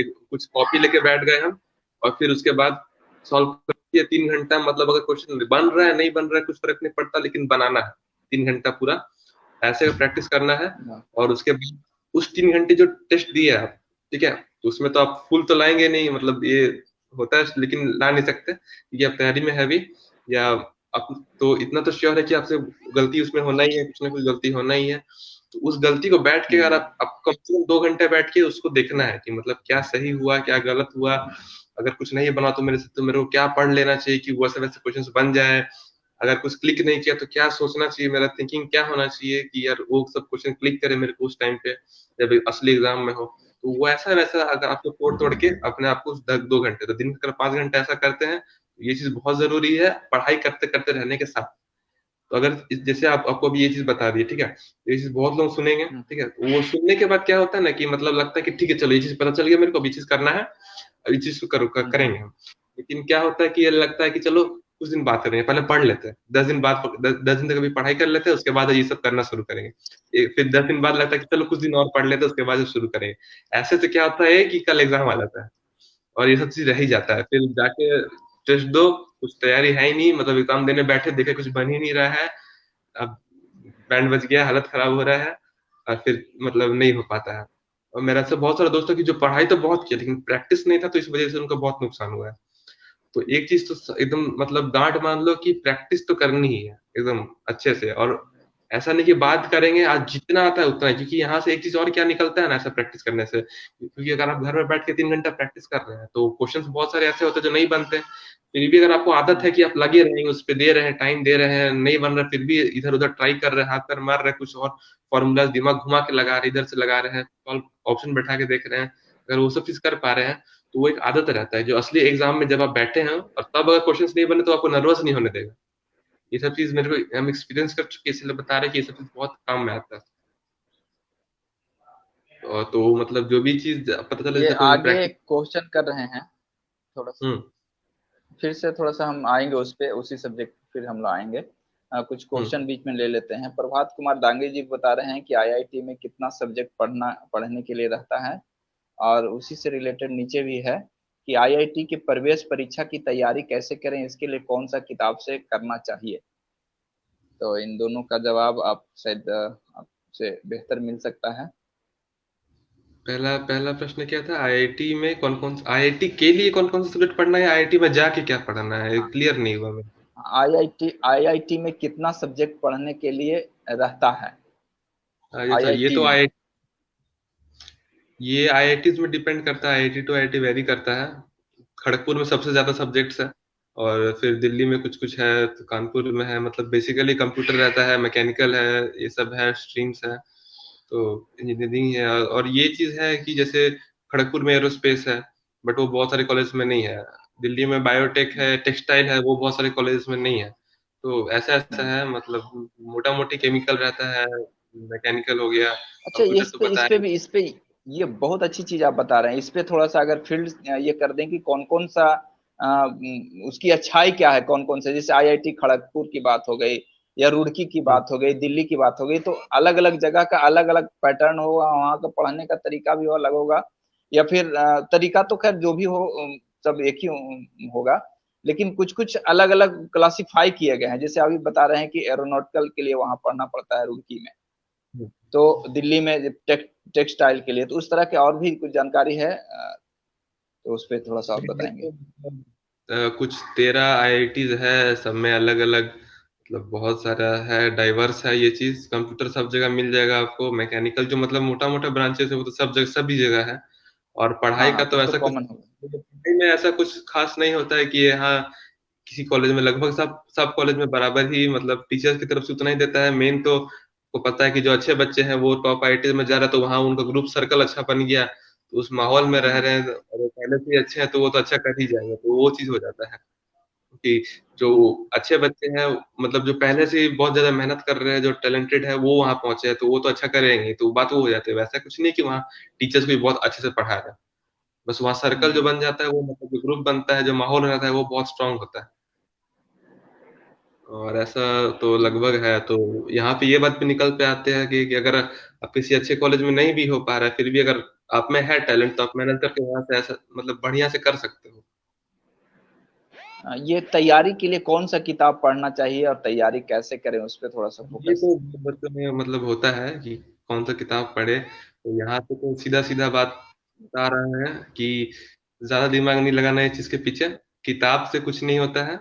एक कुछ कॉपी लेके बैठ गए हम, और फिर उसके बाद सॉल्व करके 3 घंटा, मतलब अगर क्वेश्चन बन रहा है नहीं बन रहा है कुछ फर्क नहीं पड़ता, लेकिन बनाना है 3 घंटा पूरा, ऐसे प्रैक्टिस करना है। हाँ। और उसके बाद उस 3 घंटे जो टेस्ट दिए आप, ठीक है, तो उसमें तो आप फुल तो लाएंगे नहीं, मतलब ये होता है, लेकिन ला नहीं सकते क्योंकि आप तैयारी में है भी, या आप तो इतना तो श्योर है कि आपसे गलती उसमें होना ही है, कुछ ना कुछ गलती होना ही है। तो उस गलती को बैठ के अगर आप कम से कम 2 घंटे बैठ के उसको देखना है कि मतलब क्या सही हुआ क्या गलत हुआ, अगर कुछ नहीं बना तो मेरे से, तो मेरे को क्या पढ़ लेना चाहिए कि वैसे वैसे क्वेश्चंस बन जाए, अगर कुछ क्लिक नहीं किया तो क्या सोचना चाहिए, मेरा थिंकिंग क्या होना चाहिए कि यार वो सब क्वेश्चन क्लिक करे मेरे को उस टाइम पे जब असली एग्जाम में हो। तो वो ऐसा वैसा अगर आपको तोड़ तोड़ के अपने आप को 2 घंटे, तो दिन का 5 घंटे ऐसा करते हैं, ये चीज बहुत जरूरी है पढ़ाई करते करते रहने के साथ। तो अगर जैसे आपको अभी ये चीज बता दी, ठीक है, तो ये चीज बहुत लोग सुनेंगे, हम्म। ठीक है, तो वो सुनने के बाद क्या होता है ना कि मतलब लगता है कि ठीक है चलो ये चीज पता चल गया मेरे को, अभी चीज करना है, अभी चीज को हम्म। करेंगे हम। लेकिन क्या होता है कि ये लगता है कि चलो कुछ दिन बाद करेंगे, पहले पढ़ लेते हैं 10 दिन बाद, 10 दिन तक अभी पढ़ाई कर लेते हैं, उसके बाद ये सब करना शुरू करेंगे। फिर 10 दिन बाद लगता है कि चलो कुछ दिन और पढ़ लेते हैं, उसके बाद शुरू करेंगे। ऐसे तो क्या होता है कि कल एग्जाम आ जाता है और ये सब चीज रह ही जाता है, फिर जाके टेस्ट दो, कुछ तैयारी है ही नहीं, मतलब एग्जाम देने बैठे देखे कुछ बन ही नहीं रहा है, अब बैंड बज गया, हालत खराब हो रहा है, और फिर मतलब नहीं हो पाता है। और मेरा ऐसा बहुत सारे दोस्तों की जो पढ़ाई तो बहुत की लेकिन प्रैक्टिस नहीं था, तो इस वजह से उनका बहुत नुकसान हुआ है। तो एक चीज तो एकदम मतलब गांठ मान लो कि प्रैक्टिस तो करनी ही है एकदम अच्छे से, और ऐसा नहीं कि बात करेंगे आज जितना आता है उतना ही, क्योंकि यहाँ से एक चीज और क्या निकलता है ना ऐसा प्रैक्टिस करने से, क्योंकि अगर आप घर में बैठ के 3 घंटा प्रैक्टिस कर रहे हैं तो क्वेश्चंस बहुत सारे ऐसे होते हैं जो नहीं बनते, फिर भी अगर आपको आदत है कि आप लगे रहेंगे उस पर, दे रहे हैं टाइम दे रहे हैं, नहीं बन रहा फिर भी इधर उधर ट्राई कर रहे हैं, हाथ पैर मार रहे हैं, कुछ और फॉर्मूला दिमाग घुमा के लगा रहे हैं, इधर से लगा रहे हैं, ऑप्शन बैठा के देख रहे हैं, अगर वो सब चीज कर पा रहे हैं तो वो एक आदत रहता है जो असली एग्जाम में जब आप बैठे हैं और तब अगर क्वेश्चंस नहीं बने तो आपको नर्वस नहीं होने देगा। ये सब चीज मेरे को हम एक्सपीरियंस कर चुके हैं, इसलिए बता रहे हैं कि ये सब चीज बहुत काम में आता है। और तो मतलब जो भी चीज पता चले ये जैसे कोई आगे प्रैक्टिस। क्वेश्चन कर रहे हैं थोड़ा सा, हम्म। फिर से थोड़ा सा हम आएंगे उस पे, उसी सब्जेक्ट फिर हम लोग आएंगे। कुछ हम्म। क्वेश्चन बीच में ले लेते हैं। प्रभात कुमार दांगे जी बता रहे हैं कि आईआईटी में कितना सब्जेक्ट पढ़ने के लिए रहता है, और उसी से रिलेटेड नीचे भी है कि आईआईटी की प्रवेश परीक्षा की तैयारी कैसे करें, इसके लिए कौन सा किताब से करना चाहिए। तो इन दोनों का जवाब आप शायद आपसे बेहतर मिल सकता है। पहला पहला प्रश्न क्या था, आईआईटी में कौन कौन, आईआईटी के लिए कौन कौन सा सब्जेक्ट पढ़ना है, आईआईटी में जाके क्या पढ़ना है, हाँ, क्लियर नहीं हुआ मैं। आईआईटी में कितना सब्जेक्ट पढ़ने के लिए रहता है अच्छा ये आईआईटी तो में। ये आईआईटीज में डिपेंड करता है, आईआईटी टू आईआईटी वेरी करता है। खड़गपुर में सबसे ज्यादा सब्जेक्ट्स है, और फिर दिल्ली में कुछ कुछ है, तो कानपुर में है, मतलब बेसिकली कंप्यूटर रहता है, मैकेनिकल है, ये सब है, स्ट्रीम्स है, तो इंजीनियरिंग है। और ये चीज है कि जैसे खड़गपुर में एरोस्पेस है, बट वो बहुत सारे कॉलेज में नहीं है। दिल्ली में बायोटेक है, टेक्सटाइल है, वो बहुत सारे कॉलेज में नहीं है। तो ऐसा ऐसा हम्म। है, मतलब मोटा मोटी केमिकल रहता है, मैकेनिकल हो गया, अच्छा, कंप्यूटर तो पता है। इस पे ये बहुत अच्छी चीज आप बता रहे हैं। इस पे थोड़ा सा अगर फील्ड ये कर दें कि कौन कौन सा उसकी अच्छाई क्या है, कौन कौन से, जैसे आईआईटी खड़गपुर की बात हो गई, या रुड़की की हम्म। बात हो गई, दिल्ली की बात हो गई, तो अलग अलग जगह का अलग अलग पैटर्न होगा, वहाँ का पढ़ने का तरीका भी अलग होगा, या फिर तरीका तो खैर जो भी हो सब एक ही होगा, लेकिन कुछ कुछ अलग अलग क्लासिफाई किए गए हैं। जैसे अभी बता रहे हैं कि एरोनॉटिकल के लिए वहां पढ़ना पड़ता है रुड़की में, हम्म। तो दिल्ली में टेक्सटाइल के लिए, तो उस तरह के और भी कुछ जानकारी है तो उस पर थोड़ा सा आप ये बताएंगे। तो मतलब, कुछ 13 आईआईटीज है, सब में अलग अलग, मतलब बहुत सारा है, डाइवर्स है ये चीज। कंप्यूटर सब जगह मिल जाएगा आपको, मैकेनिकल जो मतलब मोटा मोटा ब्रांचेस है वो तो सब जगह सभी जगह है। और हाँ पढ़ाई हाँ, का तो तब तो ऐसा कुछ, कॉमन होगा। पढ़ाई में ऐसा कुछ खास नहीं होता है कि यहाँ किसी कॉलेज में, लगभग सब सब कॉलेज में बराबर ही, मतलब टीचर्स की तरफ से उतना ही देता है। मेन तो को पता है कि जो अच्छे बच्चे हैं वो टॉप आईआईटी में जा रहा है, तो वहाँ उनका ग्रुप सर्कल अच्छा बन गया, तो उस माहौल में रह रहे हैं और वो पहले से ही अच्छे हैं, तो वो तो अच्छा कर ही जाएंगे, तो वो चीज हो जाता है कि जो अच्छे बच्चे हैं, मतलब जो पहले से ही बहुत ज्यादा मेहनत कर रहे हैं, जो टैलेंटेड है वो वहां पहुंचे हैं, तो वो तो अच्छा करेंगे, तो बात वो हो जाती है। वैसा कुछ नहीं कि वहाँ टीचर्स भी बहुत अच्छे से पढ़ा रहे हैं, बस वहाँ सर्कल जो हम्म। बन जाता है, वो मतलब जो ग्रुप बनता है, जो माहौल रहता है वो बहुत स्ट्रांग होता है। और ऐसा तो लगभग है। तो यहाँ पे ये बात भी निकल पे आते हैं कि अगर आप किसी अच्छे कॉलेज में नहीं भी हो पा रहा है, फिर भी अगर आप में है टैलेंट तो आप मेहनत करके वहां से ऐसा मतलब बढ़िया से कर सकते हो। ये तैयारी के लिए कौन सा किताब पढ़ना चाहिए और तैयारी कैसे करें, उस पर थोड़ा सा ये फोकस। तो बच्चों में मतलब होता है कि कौन सा किताब पढ़े, तो यहाँ पे तो सीधा सीधा बात बता रहे हैं कि ज्यादा दिमाग नहीं लगाना है इस चीज के पीछे, किताब से कुछ नहीं होता है।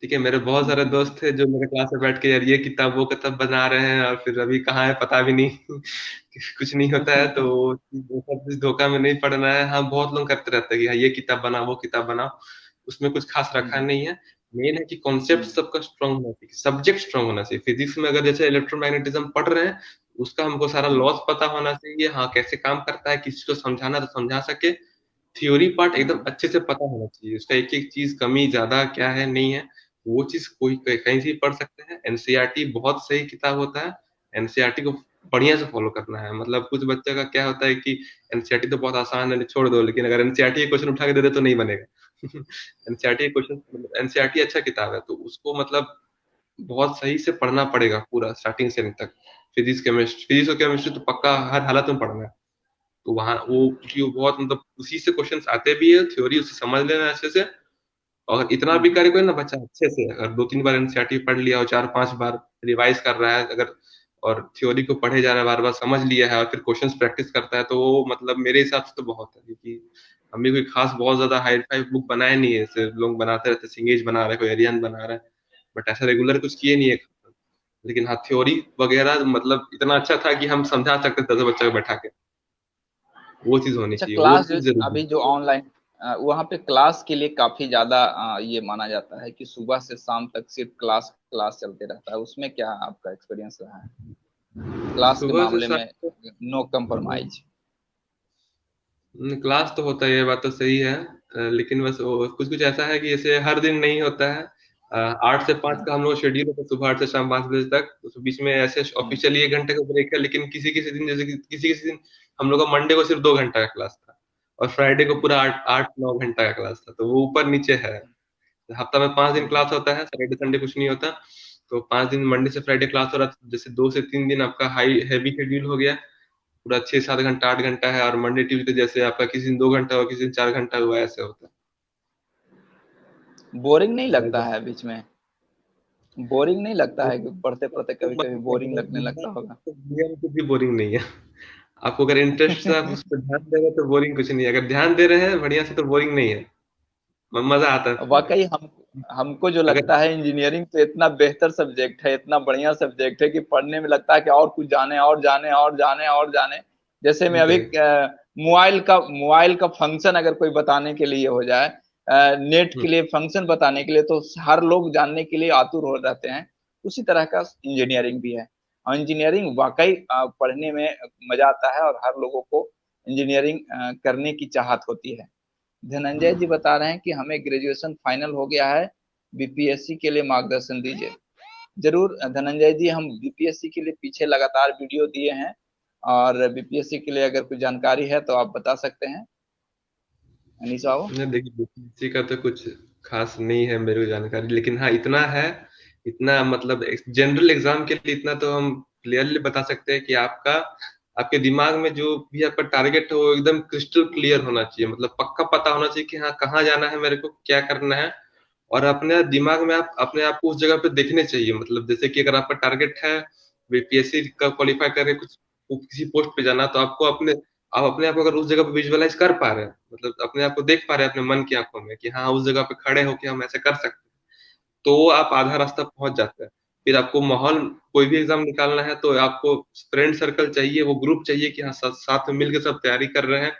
ठीक है, मेरे बहुत सारे दोस्त थे जो मेरे क्लास में बैठ के यार ये किताब वो किताब बना रहे हैं और फिर अभी कहाँ है पता भी नहीं कुछ नहीं होता है, तो वो सब चीज धोखा में नहीं पड़ना है। हाँ, बहुत लोग करते रहते हैं कि हाँ ये किताब बना वो किताब बना, उसमें कुछ खास रखा हम्म, नहीं है। मेन है कि कॉन्सेप्ट हम्म, सबका स्ट्रांग होना चाहिए, सब्जेक्ट स्ट्रांग होना चाहिए। फिजिक्स में अगर जैसे इलेक्ट्रोमैग्नेटिज्म पढ़ रहे हैं, उसका हमको सारा हम्म, लॉस पता होना चाहिए, हाँ कैसे काम करता है, किसी को समझाना तो समझा सके। थ्योरी पार्ट एकदम हम्म, अच्छे से पता होना चाहिए, उसका एक एक चीज कमी ज्यादा क्या है नहीं है, वो चीज कोई कहीं से भी पढ़ सकते हैं। एनसीईआरटी बहुत सही किताब होता है, एनसीईआरटी को बढ़िया से फॉलो करना है। मतलब कुछ बच्चे का क्या होता है कि एनसीईआरटी तो बहुत आसान है छोड़ दो, लेकिन अगर एनसीईआरटी के क्वेश्चन उठा के दे दे तो नहीं बनेगा एनसीईआरटी क्वेश्चन, एनसीईआरटी अच्छा किताब है तो उसको मतलब बहुत सही से पढ़ना पड़ेगा पूरा स्टार्टिंग से एंड तक। फिजिक्स और केमिस्ट्री तो पक्का हर हालत में पढ़ना है। तो वहाँ वो क्योंकि वो बहुत मतलब उसी से क्वेश्चंस आते भी है, थ्योरी उसे समझ लेना अच्छे से। और इतना भी हम्म। करे कोई ना बच्चा अच्छे से अगर 2-3 बार एनसीईआरटी पढ़ लिया और 4-5 बार रिवाइज कर रहा है अगर, और थ्योरी को पढ़े जा रहा है बार बार समझ लिया है और फिर क्वेश्चंस प्रैक्टिस करता है, तो वो मतलब मेरे हिसाब से तो बहुत है। क्योंकि हम भी कोई खास बहुत ज्यादा हाई फाई बुक बनाए नहीं है, सिर्फ लोग बनाते रहते, सिंगेज बना रहे, कोई एरियन बना रहा है, बट ऐसा रेगुलर कुछ किए नहीं है। लेकिन हाँ थ्योरी वगैरह मतलब इतना अच्छा था कि हम समझा सकते 10 बच्चा को बैठा के, वो चीज होनी अच्छा, चाहिए, वो क्लास जो चीज जरूरी अभी जो ऑनलाइन, वहाँ पे क्लास के लिए काफी ज्यादा ये माना जाता है कि सुबह से शाम तक सिर्फ क्लास क्लास चलते रहता है, उसमें क्या आपका एक्सपीरियंस रहा है है। क्लास के सुबह से मामले में? शाम नो कंप्रोमाइज। क्लास तो होता है, ये बात तो सही है। लेकिन बस कुछ कुछ ऐसा है कि जैसे हर दिन नहीं होता है। 8 से 5 हम्म, का हम लोग शेड्यूल होता है, सुबह 8 से शाम 5 बजे तक, तो बीच में ऐसे हम्म, ऑफिशियली 1 घंटे का ब्रेक है, लेकिन किसी किसी दिन जैसे कि किसी किसी दिन हम लोग का मंडे को सिर्फ 2 घंटा का क्लास था और फ्राइडे को पूरा 8-9 घंटा का क्लास था, तो वो ऊपर नीचे है। हफ्ता में 5 दिन हम्म। क्लास होता है, सैटरडे संडे कुछ नहीं होता। तो 5 दिन मंडे से फ्राइडे क्लास हो रहा था, जैसे 2 से 3 दिन आपका हाई हैवी शेड्यूल हो गया, पूरा 6-7 घंटा 8 घंटा है। और मंडे ट्यूसडे जैसे आपका किसी दिन 2 घंटा हुआ, किसी दिन 4 घंटा हुआ, ऐसे होता बोरिंग नहीं है। लगता है बीच में? बोरिंग नहीं लगता है कि पढ़ते पढ़ते कभी कभी बोरिंग लगने लगता होगा? कुछ भी बोरिंग नहीं है। आपको अगर इंटरेस्ट है आप उस पर ध्यान दे रहे हैं तो बोरिंग कुछ नहीं है, अगर ध्यान दे रहे हैं बढ़िया से तो बोरिंग नहीं है, मजा आता है। वाकई हम हमको जो अगर लगता है इंजीनियरिंग तो इतना बेहतर सब्जेक्ट है, इतना बढ़िया सब्जेक्ट है कि पढ़ने में लगता है कि और कुछ जाने और जाने और जाने और जाने। जैसे मैं अभी सही। मोबाइल का फंक्शन अगर कोई बताने के लिए हो जाए, नेट हम्म, के लिए फंक्शन बताने के लिए, तो हर लोग जानने के लिए आतुर हो जाते हैं। उसी तरह का इंजीनियरिंग भी है। और इंजीनियरिंग वाकई पढ़ने में मजा आता है और हर लोगों को इंजीनियरिंग करने की चाहत होती है। धनंजय जी बता रहे हैं कि हमें ग्रेजुएशन फाइनल हो गया है, बीपीएससी के लिए मार्गदर्शन दीजिए। जरूर धनंजय जी, हम बीपीएससी के लिए पीछे लगातार वीडियो दिए हैं, और बीपीएससी के लिए अगर कोई जानकारी है तो आप बता सकते हैं अनीस बाबू। नहीं देखिए बीपीएससी का तो कुछ खास नहीं है मेरे को जानकारी, लेकिन हाँ इतना है, इतना मतलब जनरल एग्जाम के लिए इतना तो हम क्लियरली बता सकते हैं कि आपका आपके दिमाग में जो भी आपका टारगेट है वो एकदम क्रिस्टल क्लियर होना चाहिए, मतलब पक्का पता होना चाहिए कि हाँ कहाँ जाना है, मेरे को क्या करना है। और अपने दिमाग में आप अपने आप को उस जगह पे देखने चाहिए, मतलब जैसे कि अगर आपका टारगेट है बीपीएससी का क्वालिफाई करके कुछ किसी पोस्ट पे जाना, तो आपको अपने आप अपने आप को अगर उस जगह पे विजुअलाइज कर पा रहे हैं, मतलब अपने आप को देख पा रहे हैं अपने मन की आंखों में कि हाँ उस जगह पे खड़े होके हम ऐसे कर सकते हैं, तो वो आप आधा रास्ता पहुंच जाते हैं। फिर आपको माहौल, कोई भी एग्जाम निकालना है तो आपको फ्रेंड सर्कल चाहिए, वो ग्रुप चाहिए कि हाँ साथ में मिलकर सब तैयारी कर रहे हैं।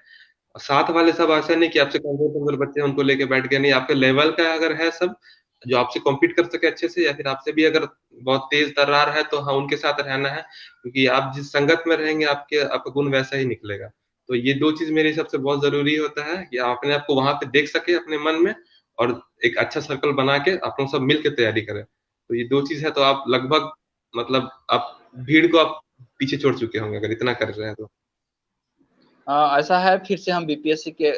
और साथ वाले सब ऐसा नहीं कि आपसे कमजोर कमजोर बच्चे हैं उनको लेके बैठ गए, नहीं आपके लेवल का अगर है सब जो आपसे कॉम्पीट कर सके अच्छे से, या फिर आपसे भी अगर बहुत तेज तर्रार है तो हाँ उनके साथ रहना है, क्योंकि आप जिस संगत में रहेंगे आपके आपका गुण वैसा ही निकलेगा। तो ये दो चीज मेरे हिसाब से बहुत जरूरी होता है कि आप अपने आप को वहां पे देख सके अपने मन में, और एक अच्छा सर्कल बना के आप लोग सब मिल के तैयारी करें। तो ये दो चीज है तो आप लगभग मतलब आप भीड़ को आप पीछे छोड़ चुके होंगे अगर इतना कर रहे हैं तो। ऐसा है, फिर से हम बीपीएससी के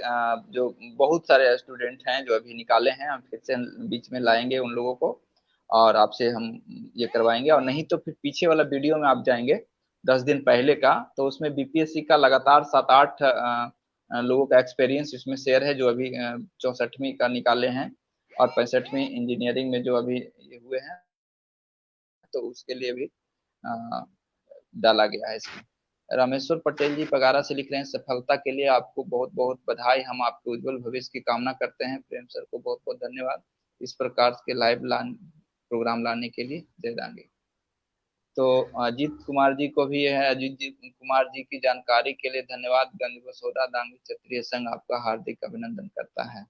जो बहुत सारे स्टूडेंट हैं जो अभी निकाले हैं, हम फिर से बीच में लाएंगे उन लोगों को। और आपसे हम ये करवाएंगे। और नहीं तो फिर पीछे वाला वीडियो में आप जाएंगे 10 दिन पहले का, तो उसमें बीपीएससी का लगातार 7-8 लोगों का एक्सपीरियंस इसमें शेयर है, जो अभी 64वीं का निकाले हैं और 65वीं इंजीनियरिंग में जो अभी ये हुए हैं, तो उसके लिए भी डाला गया है इसमें। रामेश्वर पटेल जी पगारा से लिख रहे हैं, सफलता के लिए आपको बहुत बहुत बधाई, हम आपके उज्जवल भविष्य की कामना करते हैं। प्रेम सर को बहुत बहुत धन्यवाद इस प्रकार के लाइव प्रोग्राम लाने के लिए। जय दांगी। तो अजीत कुमार जी को भी है, अजीत जी कुमार जी की जानकारी के लिए धन्यवाद। गंज बसोदा दांगी क्षत्रिय संघ आपका हार्दिक अभिनंदन करता है।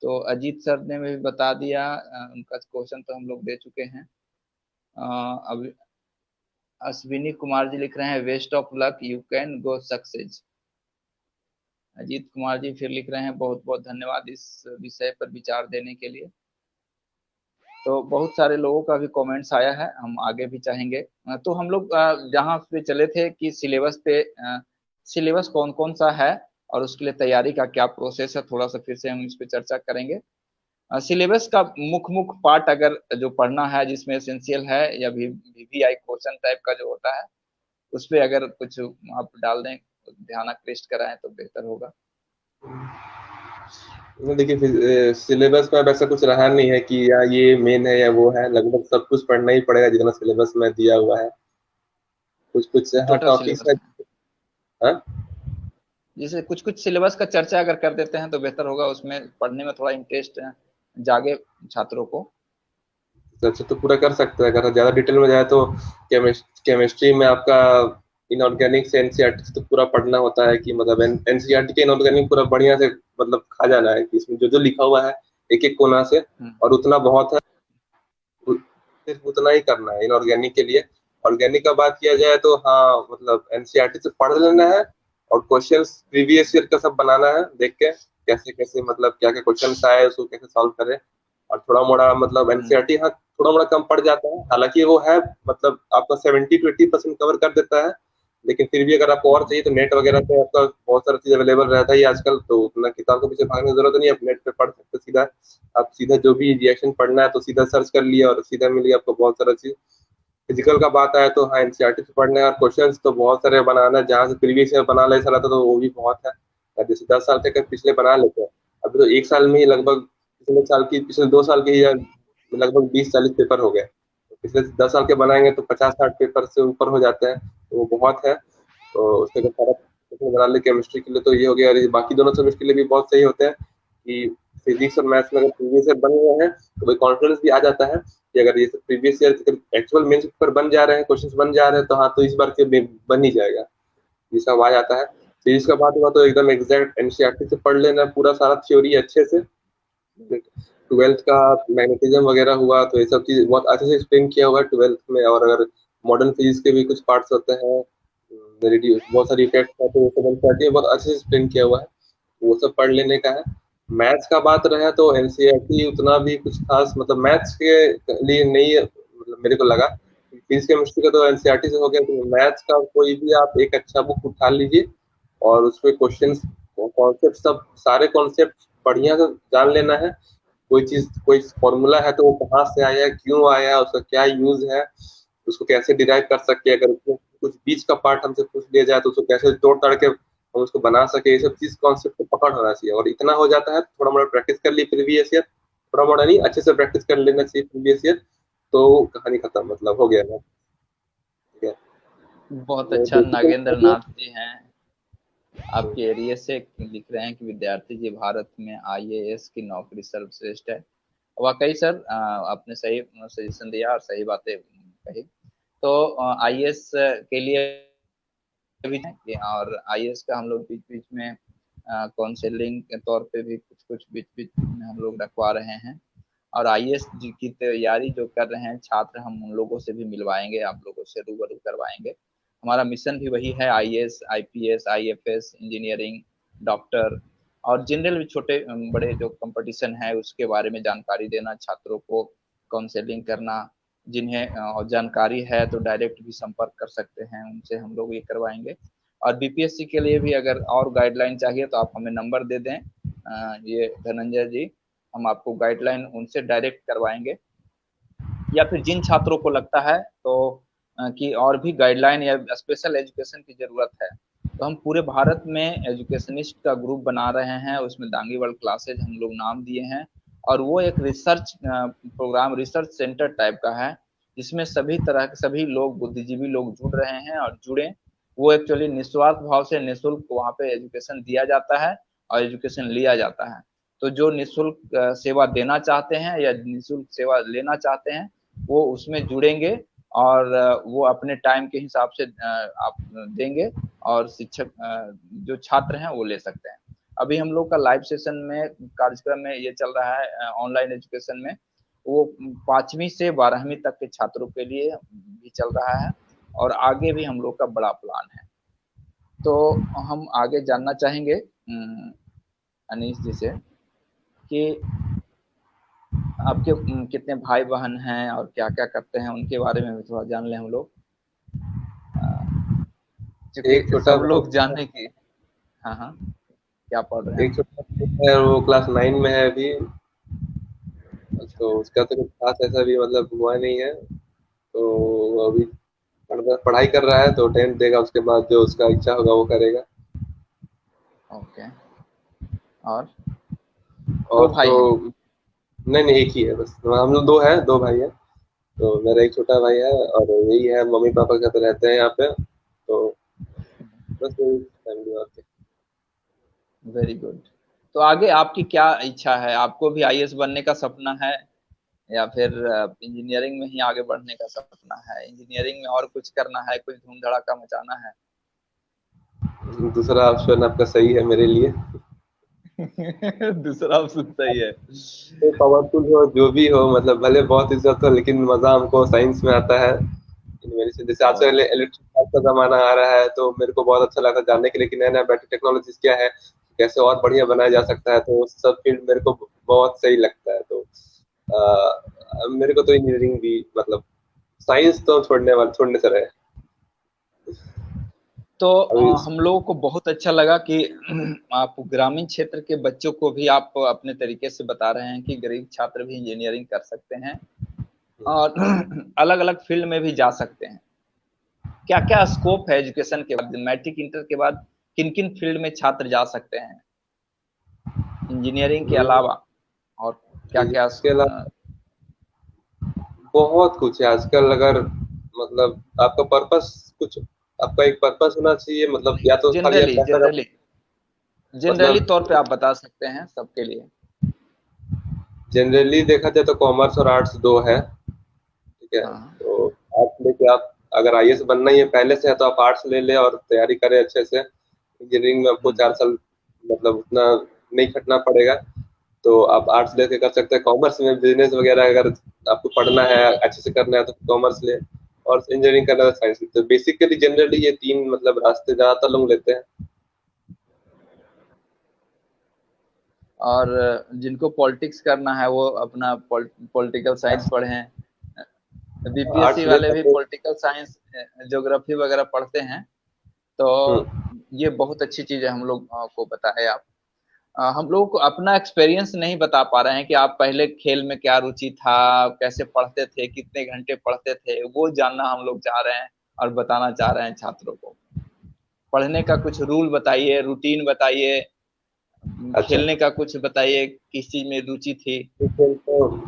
तो अजीत सर ने भी बता दिया, उनका क्वेश्चन तो हम लोग दे चुके हैं। अब अश्विनी कुमार जी लिख रहे हैं, best of luck, you can go success. Ajit Kumar ji फिर लिख रहे हैं, बहुत बहुत धन्यवाद इस विषय पर विचार देने के लिए। तो बहुत सारे लोगों का भी कमेंट्स आया है, हम आगे भी चाहेंगे। तो हम लोग जहाँ पे चले थे कि सिलेबस पे, सिलेबस कौन कौन सा है और उसके लिए तैयारी का क्या प्रोसेस है, थोड़ा सा फिर से हम इस पे चर्चा करेंगे। सिलेबस का मुख्य मुख्य पार्ट अगर जो पढ़ना है, जिसमें एसेंशियल है या वीवीआई क्वेश्चन टाइप का जो होता है, उस पे अगर कुछ आप डाल दें, ध्यान आकृष्ट कराएं तो बेहतर होगा। देखिए सिलेबस में अब ऐसा कुछ रहा नहीं है कि या ये मेन है या वो है, लगभग सब कुछ पढ़ना ही पड़ेगा जितना सिलेबस में दिया हुआ है। कुछ कुछ हाँ टोटल टॉपिक्स सिलेबस है। में हाँ जैसे कुछ कुछ सिलेबस का चर्चा अगर कर देते हैं तो बेहतर होगा, उसमें पढ़ने में थोड़ा इंटरेस्ट जागे छात्रों को। अच्छा तो पूरा कर सकते हैं। अगर ज्यादा डिटेल में जाए तो केमिस्ट्री में आपका इनऑर्गेनिक से एनसीईआरटी तो पूरा पढ़ना होता है कि मतलब एनसीईआरटी के इनऑर्गेनिक पूरा बढ़िया से मतलब खा जाना है कि इसमें जो जो लिखा हुआ है एक एक कोना से, और उतना बहुत है, सिर्फ उतना ही करना है इनऑर्गेनिक के लिए। ऑर्गेनिक का बात किया जाए तो हाँ मतलब एनसीईआरटी से पढ़ लेना है और क्वेश्चंस प्रीवियस ईयर का सब बनाना है, देख के कैसे कैसे मतलब क्या क्या क्वेश्चंस आए उसको कैसे सॉल्व करें। और थोड़ा मोड़ा मतलब एनसीईआरटी हाँ थोड़ा मोड़ा कम पड़ जाता है, हालांकि वो है मतलब आपका 70 to 80% कवर कर देता है। लेकिन फिर भी अगर आपको और चाहिए तो नेट वगैरह पे आपका बहुत सारा चीज अवेलेबल रहता है आजकल, तो उतना किताब के पीछे भागने की जरूरत नहीं है, आप नेट पे पढ़ सकते सीधा। आप सीधा जो भी रिएक्शन पढ़ना है तो सीधा सर्च कर लिया और सीधा मिल गया आपको बहुत सारा चीज। फिजिकल का बात आया तो हाँ एनसीईआरटी से पढ़ने और क्वेश्चंस तो बहुत सारे बनाना है, जहाँ से प्रीवियस ईयर बना ले रहा था तो वो भी बहुत है। जैसे 10 साल तक पिछले बना लेते हैं, अभी तो एक साल में ही लगभग पिछले 2 साल के ही लगभग 20-40 पेपर हो गए। तो पिछले 10 साल के बनाएंगे तो 50-60 पेपर से ऊपर हो जाते हैं, तो वो बहुत है। तो उसके अगर सारा पेपर बना ले केमिस्ट्री के लिए तो ये हो गया, और बाकी दोनों सब्जेक्ट के लिए भी बहुत सही होते हैं कि फिजिक्स और मैथ्स में अगर प्रीवियस ईयर बन गए हैं तो वही कॉन्फिडेंस भी आ जाता है कि अगर ये previous year actual mains paper बन जा रहे हैं, क्वेश्चंस बन जा रहे हैं, तो हाँ तो इस बार के बन ही जाएगा, ये सब आ जाता है। फिजिक्स का बात हुआ तो एकदम एग्जैक्ट एनसीईआरटी से पढ़ लेना पूरा सारा थ्योरी अच्छे से। ट्वेल्थ का मैग्नेटिज्म वगैरह हुआ तो ये सब चीज बहुत अच्छे से एक्सप्लेन किया हुआ है ट्वेल्थ में। और अगर मॉडर्न फिजिक्स के भी कुछ पार्ट्स होते हैं, बहुत सारी इफेक्ट है तो वो सब एनसीईआरटी बहुत अच्छे से एक्सप्लेन किया हुआ है, वो सब पढ़ लेने का है। मैथ्स का बात रहा तो एनसीईआरटी उतना भी कुछ खास मतलब मैथ्स के लिए नहीं मतलब मेरे को लगा। फिजिक्स केमिस्ट्री का तो एनसीईआरटी से हो गया, तो मैथ्स का कोई भी आप एक अच्छा बुक उठा लीजिए और उसमें क्वेश्चंस कॉन्सेप्ट सब सारे कॉन्सेप्ट बढ़िया से जान लेना है। कोई चीज कोई फॉर्मूला है तो वो कहाँ से आया, क्यों आया, उसका क्या यूज है, उसको कैसे डिराइव कर सकते हैं, अगर उसमें कुछ बीच का पार्ट हमसे पूछ लिया जाए तो उसको कैसे तोड़ ताड़ के हम उसको बना सके, ये सब चीज कॉन्सेप्ट को पकड़ होना चाहिए। और इतना हो जाता है, थोड़ा मोड़ा प्रैक्टिस कर ली प्रीवियस ईयर, थोड़ा मोड़ा नहीं अच्छे से प्रैक्टिस कर लेना चाहिए प्रीवियस ईयर, तो कहानी खत्म मतलब हो गया ना। ठीक है, बहुत तो अच्छा नागेंद्र बेसिकली नाथ जी हैं, आपके एरिया से लिख रहे हैं कि विद्यार्थी जी भारत में आईएएस की नौकरी सर्वश्रेष्ठ है। वाकई सर, आपने सही सजेशन दिया और सही बातें कही। तो आईएएस के लिए भी है, और आईएएस का हम लोग बीच बीच में काउंसलिंग के तौर पे भी कुछ कुछ बीच बीच में हम लोग रखवा रहे हैं। और आईएएस की तैयारी जो कर रहे हैं छात्र, हम उन लोगों से भी मिलवाएंगे, आप लोगों से रूबरू करवाएंगे। हमारा मिशन भी वही है, IAS IPS IFS engineering doctor और जनरल भी छोटे बड़े जो कंपटीशन है उसके बारे में जानकारी देना, छात्रों को काउंसलिंग करना। जिन्हें जानकारी है तो डायरेक्ट भी संपर्क कर सकते हैं, उनसे हम लोग ये करवाएंगे। और बीपीएससी के लिए भी अगर और गाइडलाइन चाहिए तो आप हमें नंबर दे दें, ये धनंजय जी, हम आपको गाइडलाइन उनसे डायरेक्ट करवाएंगे। या फिर जिन छात्रों को लगता है तो कि और भी गाइडलाइन या स्पेशल एजुकेशन की ज़रूरत है, तो हम पूरे भारत में एजुकेशनिस्ट का ग्रुप बना रहे हैं, उसमें दांगी वर्ल्ड क्लासेज हम लोग नाम दिए हैं। और वो एक research programme, research centre type का है, जिसमें सभी तरह के सभी लोग, बुद्धिजीवी लोग जुड़ रहे हैं और जुड़े। वो एक्चुअली निस्वार्थ भाव से निःशुल्क वहाँ पे एजुकेशन दिया जाता है और एजुकेशन लिया जाता है। तो जो निःशुल्क सेवा देना चाहते हैं या निःशुल्क सेवा लेना चाहते हैं, वो उसमें जुड़ेंगे और वो अपने टाइम के हिसाब से आप देंगे और शिक्षक जो छात्र हैं वो ले सकते हैं। अभी हम लोग का लाइव सेशन में कार्यक्रम में ये चल रहा है ऑनलाइन एजुकेशन में, वो 5वीं से 12वीं तक के छात्रों के लिए भी चल रहा है और आगे भी हम लोग का बड़ा प्लान है। तो हम आगे जानना चाहेंगे अनीश जी से कि आपके कितने भाई बहन हैं और क्या क्या करते हैं, उनके बारे में भी थोड़ा जान लें हम लोग, एक क्योंकि छोटा सब लोग जानने की। हाँ हाँ, क्या पढ़ रहे एक हैं? छोटा भाई है, वो क्लास 9 में है अभी। अच्छा। तो उसका तो कुछ खास ऐसा भी मतलब हुआ नहीं है। तो वो अभी पढ़ाई कर रहा है, तो 10th देगा, उसके बाद जो उसका इच्छा होगा वो करेगा। ओके। और दो और भाई तो हैं? नहीं नहीं, एक ही है बस, हम लोग दो हैं, दो भाई हैं। तो मेरा एक छोटा भाई है और यही है, मम्मी पापा के साथ रहते हैं यहाँ पे। तो बस यही फैमिली बात है। Very good. तो आगे आपकी क्या इच्छा है? आपको भी आईएएस बनने का सपना है या फिर इंजीनियरिंग में ही आगे बढ़ने का सपना है? इंजीनियरिंग में और कुछ करना है, कुछ धूम धड़ाका मचाना है? दूसरा ऑप्शन आपका सही है मेरे लिए। दूसरा ऑप्शन सही है। तो पावरफुल हो जो भी हो, मतलब भले बहुत इज्जत हो, लेकिन मजा हमको साइंस में आता है। मेरे से जैसे आजकल इलेक्ट्रिक का जमाना आ रहा है, तो मेरे को बहुत अच्छा लगता है जानने के लिए कि नया नया बैटरी टेक्नोलॉजीज क्या है, कैसे और बढ़िया बनाया जा सकता है। तो सब फील्ड मेरे को बहुत सही लगता है। तो मेरे को तो इंजीनियरिंग भी मतलब, साइंस तो छोड़ने से रहे। तो अभी हम लोगों को बहुत अच्छा लगा कि आप ग्रामीण क्षेत्र के बच्चों को भी आप अपने तरीके से बता रहे हैं कि गरीब छात्र भी इंजीनियरिंग कर सकते हैं और अलग अलग फील्ड में भी जा सकते हैं। क्या क्या स्कोप है एजुकेशन के बाद, मैट्रिक इंटर के बाद किन किन फील्ड में छात्र जा सकते हैं इंजीनियरिंग के अलावा? और क्या क्या इसके अलावा बहुत कुछ है आजकल। अगर मतलब आपका पर्पस कुछ, आपका एक पर्पस होना चाहिए, मतलब या तो खाली आप जनरली पैसा का, जनरली जनरली मतलब तौर पे आप बता सकते हैं सबके लिए। जनरली देखा जाए तो कॉमर्स और आर्ट्स दो है, ठीक है। हाँ। तो आर्ट्स लेके आप, अगर आईएएस बनना ही है पहले से है, तो आप आर्ट्स ले ले और तैयारी करें अच्छे से। इंजीनियरिंग में आपको 4 साल मतलब उतना नहीं खटना पड़ेगा। तो आप आर्ट्स लेके कर सकते हैं। कॉमर्स में बिजनेस वगैरह अगर आपको पढ़ना है, अच्छे से करना है, तो कॉमर्स ले। और इंजीनियरिंग करना है तो साइंस ले। तो बेसिकली जनरली ये तीन मतलब रास्ते ज्यादातर लोग लेते हैं। और जिनको पॉलिटिक्स करना है वो अपना पॉलिटिकल साइंस आर्ट्स पढ़ें। बीपीएससी आर्ट्स ले वाले भी सकते पॉलिटिकल साइंस, ज्योग्राफी वगैरह पढ़ते हैं। तो हैं। ये बहुत अच्छी चीज है, हम लोग को बताए आप। हम लोग को अपना एक्सपीरियंस नहीं बता पा रहे हैं कि आप पहले खेल में क्या रुचि था, कैसे पढ़ते थे, कितने घंटे पढ़ते थे, वो जानना हम लोग चाह रहे हैं और बताना चाह रहे हैं छात्रों को। पढ़ने का कुछ रूल बताइए, रूटीन बताइए, अच्छा, खेलने का कुछ बताइए, किस चीज में रुचि थी?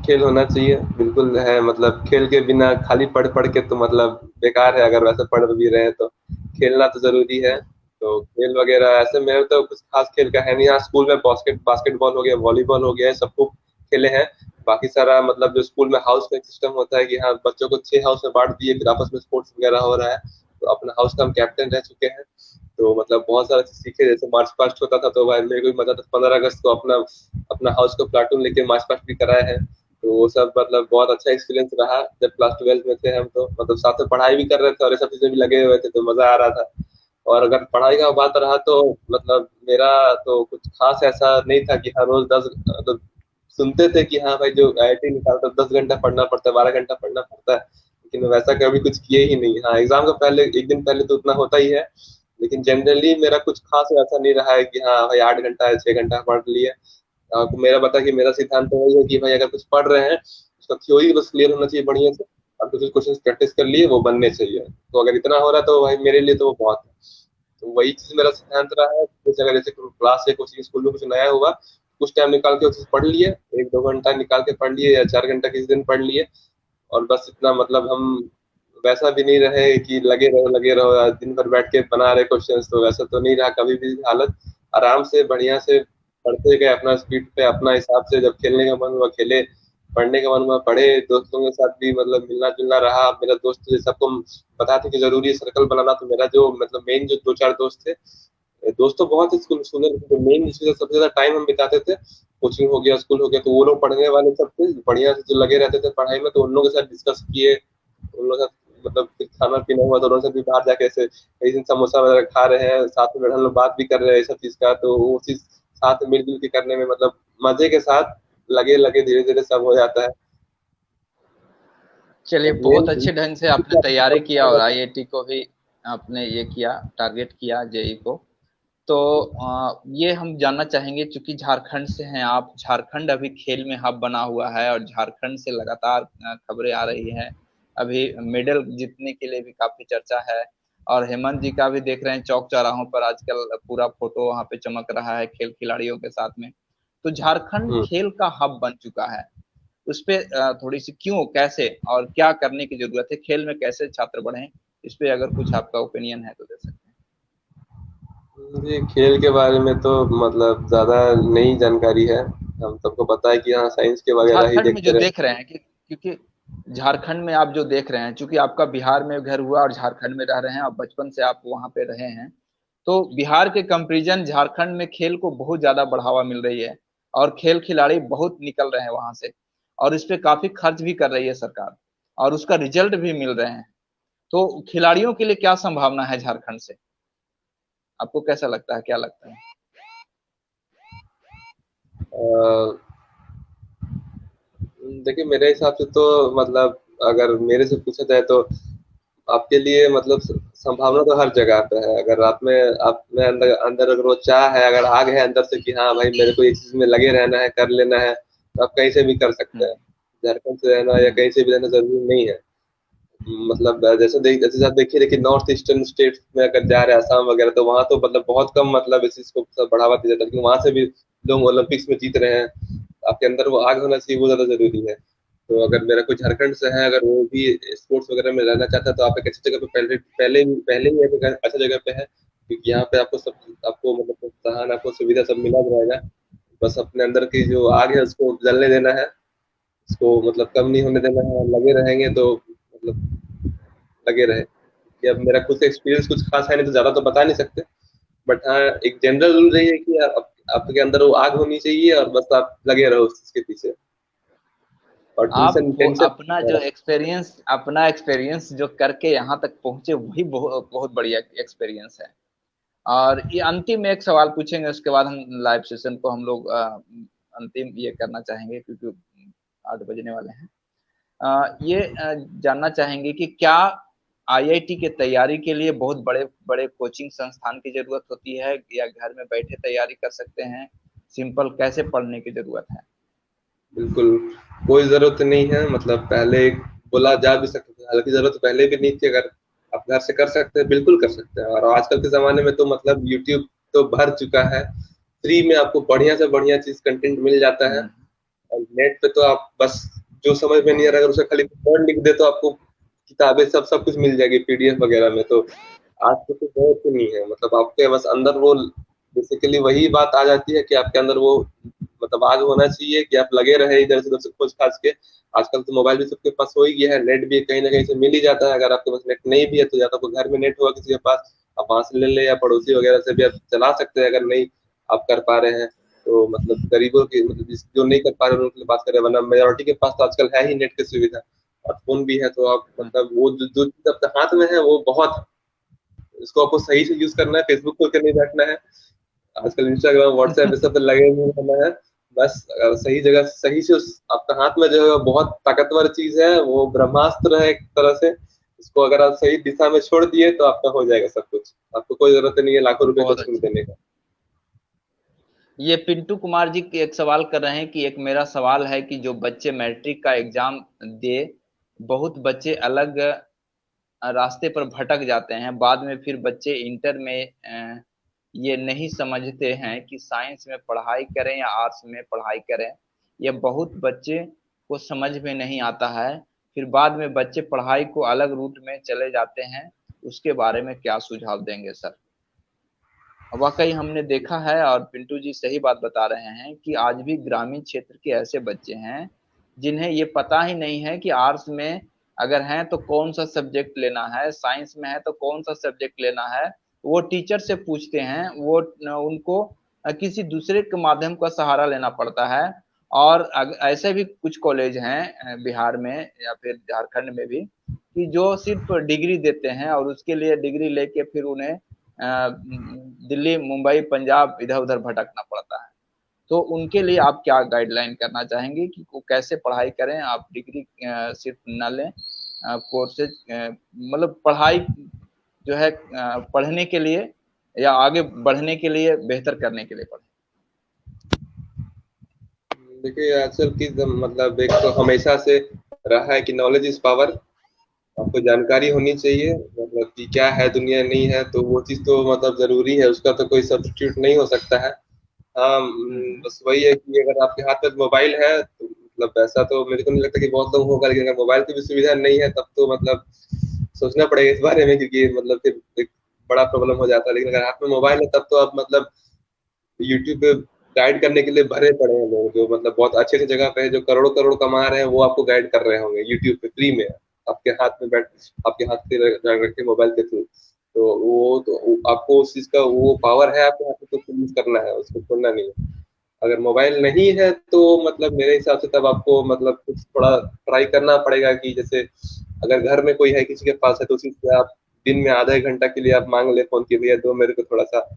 खेल होना चाहिए, बिल्कुल है। मतलब खेल के बिना खाली पढ़ पढ़ के तो मतलब बेकार है, अगर वैसे पढ़ भी रहे हैं तो खेलना तो जरूरी है। तो खेल वगैरह ऐसे मेरे तो कुछ खास खेल का है नहीं। यहाँ स्कूल में बास्केटबॉल हो गया, वॉलीबॉल हो गया, सबको खेले हैं। बाकी सारा मतलब जो स्कूल में हाउस का एक सिस्टम होता है कि हाँ बच्चों को 6 हाउस में बांट दिए, फिर आपस में स्पोर्ट्स वगैरह हो रहा है। तो अपना हाउस का हम कैप्टन रह चुके हैं। तो मतलब बहुत सारा चीज सीखे, जैसे मार्च पास्ट होता था तो भाई मेरे को भी मजा था। 15 अगस्त को अपना अपना हाउस को प्लाटून लेके मार्च पास्ट भी कराए हैं। तो वो सब मतलब बहुत अच्छा एक्सपीरियंस रहा। जब क्लास 12 में थे हम, तो मतलब साथ में पढ़ाई भी कर रहे थे और ये सब चीजें भी लगे हुए थे, तो मजा आ रहा था। और अगर पढ़ाई का बात रहा तो मतलब मेरा तो कुछ खास ऐसा नहीं था कि हर रोज 10 मतलब सुनते थे कि हाँ भाई जो आईआईटी निकालता 10 घंटा पढ़ना पड़ता है, 12 घंटा पढ़ना पड़ता है, लेकिन वैसा कभी कुछ किए ही नहीं। हाँ एग्जाम का पहले एक दिन पहले तो उतना होता ही है, लेकिन जनरली मेरा कुछ खास ऐसा नहीं रहा है कि हाँ भाई 8 घंटा या 6 घंटा पढ़ लिए। तो मेरा बता कि मेरा सिद्धांत तो वही है कि भाई अगर कुछ पढ़ रहे हैं उसका थ्योरी बस क्लियर होना चाहिए बढ़िया से, और कुछ क्वेश्चन प्रैक्टिस कर लिए वो बनने चाहिए। तो अगर इतना हो रहा है तो भाई मेरे लिए तो वो बहुत है। तो वही चीज मेरा सिद्धांत रहा है, जैसे अगर जैसे क्लास या कोचिंग स्कूल में कुछ नया हुआ, कुछ टाइम निकाल के वो चीज पढ़ लिए, 1-2 घंटा निकाल के पढ़ लिए या 4 घंटा किसी दिन पढ़ लिए, और बस इतना मतलब हम वैसा भी नहीं रहे कि लगे रहो यार, दिन भर बैठ के बना रहे क्वेश्चंस, तो वैसा तो नहीं रहा कभी भी हालत। आराम से बढ़िया से पढ़ते गए अपना स्पीड पे, अपना हिसाब से, जब खेलने का मन हुआ खेले, पढ़ने का मन हुआ पढ़े, दोस्तों के साथ भी मतलब मिलना जुलना रहा। मेरा दोस्त जैसे सबको पता था कि जरूरी है सर्कल बनाना, तो मेरा जो मतलब मेन जो 2-4 दोस्त थे, दोस्त तो बहुत है स्कूल सुंदर, तो मेन जिसके साथ सबसे ज्यादा टाइम हम बिताते थे, कोचिंग हो गया स्कूल हो गया, तो वो लोग पढ़ने वाले सब थे बढ़िया से जो लगे रहते थे पढ़ाई में, तो उन लोगों के साथ डिस्कस किए, उन लोगों के साथ मतलब फिर खाना पीना हुआ तो उन लोगों से भी बाहर जाके ऐसे कई दिन समोसा वगैरह खा रहे हैं, साथ में बैठे हम लोग बात भी कर रहे हैं सब चीज का, तो वो चीज साथ में मिलजुल के करने में मतलब मजे के साथ लगे लगे धीरे धीरे सब हो जाता है। चलिए, और बहुत मेन अच्छे ढंग से आपने तैयारी किया और आईआईटी को भी आपने ये किया, टारगेट किया जेई को। तो ये हम जानना चाहेंगे, चूंकि झारखंड से हैं आप, झारखंड अभी खेल में हब बना हुआ है और झारखंड से लगातार खबरें आ रही हैं। अभी मेडल जीतने के लिए भी काफी चर्चा है। और हेमंत जी का भी देख रहे हैं, चौक चौराहों पर आजकल पूरा फोटो वहां पे चमक रहा है खेल खिलाड़ियों के साथ में। तो झारखंड हम्म। खेल का हब बन चुका है। उस पे थोड़ी सी क्यों, कैसे और क्या करने की जरूरत है, खेल में कैसे छात्र बढ़े, इस पे अगर कुछ आपका ओपिनियन है तो दे सकते हैं। जी, खेल के बारे में तो मतलब ज़्यादा नहीं जानकारी है। हम सबको पता है कि हाँ, साइंस के वगैरह ही झारखंड में देखते जो रहे। देख रहे हैं कि, क्योंकि झारखंड में आप जो देख रहे हैं, चूंकि आपका बिहार में घर हुआ और झारखंड में रह रहे हैं, आप बचपन से आप वहां पे रहे हैं, तो बिहार के कंपैरिजन झारखंड में खेल को बहुत ज्यादा बढ़ावा मिल रही है और खेल खिलाड़ी बहुत निकल रहे हैं वहां से। और इस पे काफी खर्च भी कर रही है सरकार और उसका रिजल्ट भी मिल रहे हैं। तो खिलाड़ियों के लिए क्या संभावना है झारखंड से, आपको कैसा लगता है, क्या लगता है? अ, देखिए मेरे हिसाब से तो मतलब अगर मेरे से पूछा जाए तो आपके लिए मतलब संभावना तो हर जगह पे है। अगर आप में अंदर अंदर अगर वो चाह है, अगर आग है अंदर से कि हाँ भाई मेरे को इस चीज में लगे रहना है, कर लेना है, तो आप कहीं से भी कर सकते हैं। हम्म। झारखंड से रहना या हम्म। कहीं से भी रहना जरूरी नहीं है। मतलब जैसे आप देखिए, लेकिन नॉर्थ ईस्टर्न स्टेट्स में अगर जा रहे हैं आसाम वगैरह, तो वहाँ तो मतलब बहुत कम मतलब इस चीज को बढ़ावा दिया जाता है, क्योंकि वहाँ से भी लोग ओलंपिक्स में जीत रहे हैं। आपके अंदर वो आग होना चाहिए, वो ज्यादा जरूरी है। तो अगर मेरा कोई झारखंड से है, अगर वो भी स्पोर्ट्स वगैरह में रहना चाहता है, तो आप एक अच्छी जगह पे पहले पहले पहले ही एक अच्छा जगह पे है, क्योंकि यहाँ पे आपको मतलब प्रोत्साहन, आपको सुविधा सब मिला रहेगा। बस अपने अंदर की जो आग है उसको जलने देना है, उसको मतलब कम नहीं होने देना है, लगे रहेंगे तो मतलब लगे रहे। कि अब मेरा खुद का एक्सपीरियंस कुछ खास है नहीं, तो ज्यादा तो बता नहीं सकते, बट हाँ एक जनरल रूल रही है कि आपके अंदर वो आग होनी चाहिए और बस आप लगे रहो उसके पीछे, और टेंशन आप टेंशन। अपना एक्सपीरियंस जो करके यहाँ तक पहुंचे, वही बहुत बहुत बढ़िया एक्सपीरियंस है। और ये अंतिम एक सवाल पूछेंगे, उसके बाद हम लाइव सेशन को हम लोग अंतिम ये करना चाहेंगे, क्योंकि 8 बजने वाले हैं। ये जानना चाहेंगे कि क्या आईआईटी के तैयारी के लिए बहुत बड़े बड़े कोचिंग संस्थान की जरूरत होती है, या घर में बैठे तैयारी कर सकते हैं, सिंपल कैसे पढ़ने की जरूरत है? बिल्कुल कोई जरूरत नहीं है, मतलब पहले बोला जा भी सकता था, हालांकि जरूरत पहले भी नहीं थी। अगर आप घर से कर सकते हैं, बिल्कुल कर सकते हैं। और आजकल के जमाने में तो मतलब यूट्यूब तो भर चुका है, फ्री में आपको बढ़िया से बढ़िया चीज कंटेंट मिल जाता है। हम्म। और नेट पे तो आप बस जो समझ में नहीं आ रहा, अगर उसे खाली वर्ड लिख दे तो आपको किताबें सब कुछ मिल जाएगी पीडीएफ वगैरह में। तो आज तो कोई जरूरत ही नहीं है, मतलब आपके बस अंदर वो बेसिकली वही बात आ जाती है कि आपके अंदर वो मतलब आग होना चाहिए कि आप लगे रहे इधर से उधर से खोज खाज के। आजकल तो मोबाइल भी सबके पास हो ही गया है, नेट भी कहीं ना कहीं से मिल ही जाता है। अगर आपके पास नेट नहीं भी है तो या तो घर में नेट होगा किसी के पास, आप वहां से ले ले, या पड़ोसी वगैरह से भी आप चला सकते हैं अगर नहीं आप कर पा रहे हैं। तो मतलब गरीबों की मतलब जो नहीं कर पा रहे हैं उनके लिए बात करें, वरना मेजोरिटी के पास तो आजकल है ही नेट की सुविधा, और फोन भी है। तो आप हम्म। मतलब वो जो चीज आपके हाथ में है वो बहुत, इसको आपको सही से यूज करना है, फेसबुक खोल कर नहीं बैठना है। आजकल इंस्टाग्राम व्हाट्सएप ये सब पे लगे नहीं रहना है। बस सही जगह सही से आपका हाथ में जो है बहुत ताकतवर चीज है, वो ब्रह्मास्त्र है एक तरह से। इसको अगर आप सही दिशा में छोड़ दिए तो आपका हो जाएगा सब कुछ, आपको कोई जरूरत नहीं है लाखों रुपए बहुत कोचिंग में अच्छा। देने का। ये पिंटू कुमार जी एक सवाल कर रहे हैं कि एक मेरा सवाल है कि जो बच्चे मैट्रिक का एग्जाम दे, बहुत बच्चे अलग रास्ते पर भटक जाते हैं, बाद में फिर बच्चे इंटर में ये नहीं समझते हैं कि साइंस में पढ़ाई करें या आर्ट्स में पढ़ाई करें। ये बहुत बच्चे को समझ में नहीं आता है, फिर बाद में बच्चे पढ़ाई को अलग रूट में चले जाते हैं। उसके बारे में क्या सुझाव देंगे सर? वाकई हमने देखा है, और पिंटू जी सही बात बता रहे हैं कि आज भी ग्रामीण क्षेत्र के ऐसे बच्चे हैं जिन्हें ये पता ही नहीं है कि आर्ट्स में अगर हैं तो कौन सा सब्जेक्ट लेना है, साइंस में है तो कौन सा सब्जेक्ट लेना है। वो टीचर से पूछते हैं, वो उनको किसी दूसरे के माध्यम का सहारा लेना पड़ता है। और ऐसे भी कुछ कॉलेज हैं बिहार में या फिर झारखंड में भी, कि जो सिर्फ डिग्री देते हैं और उसके लिए डिग्री लेके फिर उन्हें दिल्ली, मुंबई, पंजाब इधर उधर भटकना पड़ता है। तो उनके लिए आप क्या गाइडलाइन करना चाहेंगे कि वो कैसे पढ़ाई करें? आप डिग्री सिर्फ न लें, कोर्सेज मतलब पढ़ाई जो है पढ़ने के लिए या आगे बढ़ने के लिए, बेहतर करने के लिए पढ़ें। देखिए आजकल की मतलब एक तो हमेशा से रहा है कि नॉलेज इज पावर। आपको जानकारी होनी चाहिए मतलब कि क्या है दुनिया नहीं है, तो वो चीज़ तो मतलब ज़रूरी है, उसका तो कोई सब्स्टिट्यूट नहीं हो सकता है। हाँ, बस वही है कि अगर आपके हाथ में मोबाइल है तो मतलब ऐसा तो मेरे को नहीं लगता कि बहुत लोग होगा, लेकिन अगर मोबाइल की भी सुविधा नहीं है तब तो मतलब सोचना पड़ेगा इस बारे में, क्योंकि मतलब फिर एक बड़ा प्रॉब्लम हो जाता है। लेकिन अगर हाथ में मोबाइल है तब तो आप मतलब यूट्यूब पे गाइड करने के लिए भरे पड़े हैं लोग, जो मतलब बहुत अच्छे अच्छी जगह पे है, जो करोड़ों करोड़ कमा रहे हैं, वो आपको गाइड कर रहे होंगे यूट्यूब पे फ्री में, आपके हाथ में बैठ आपके हाथ पे रखे मोबाइल के थ्रू। तो वो तो आपको उस चीज का वो पावर है आपके हाथ में, तो यूज करना है, उसको छोड़ना नहीं है। अगर मोबाइल नहीं है तो मतलब मेरे हिसाब से तब आपको मतलब कुछ थोड़ा ट्राई करना पड़ेगा कि जैसे अगर घर में कोई है किसी के पास है तो उसी से आप दिन में आधा एक घंटा के लिए आप मांग ले फोन की, भैया दो मेरे को थोड़ा सा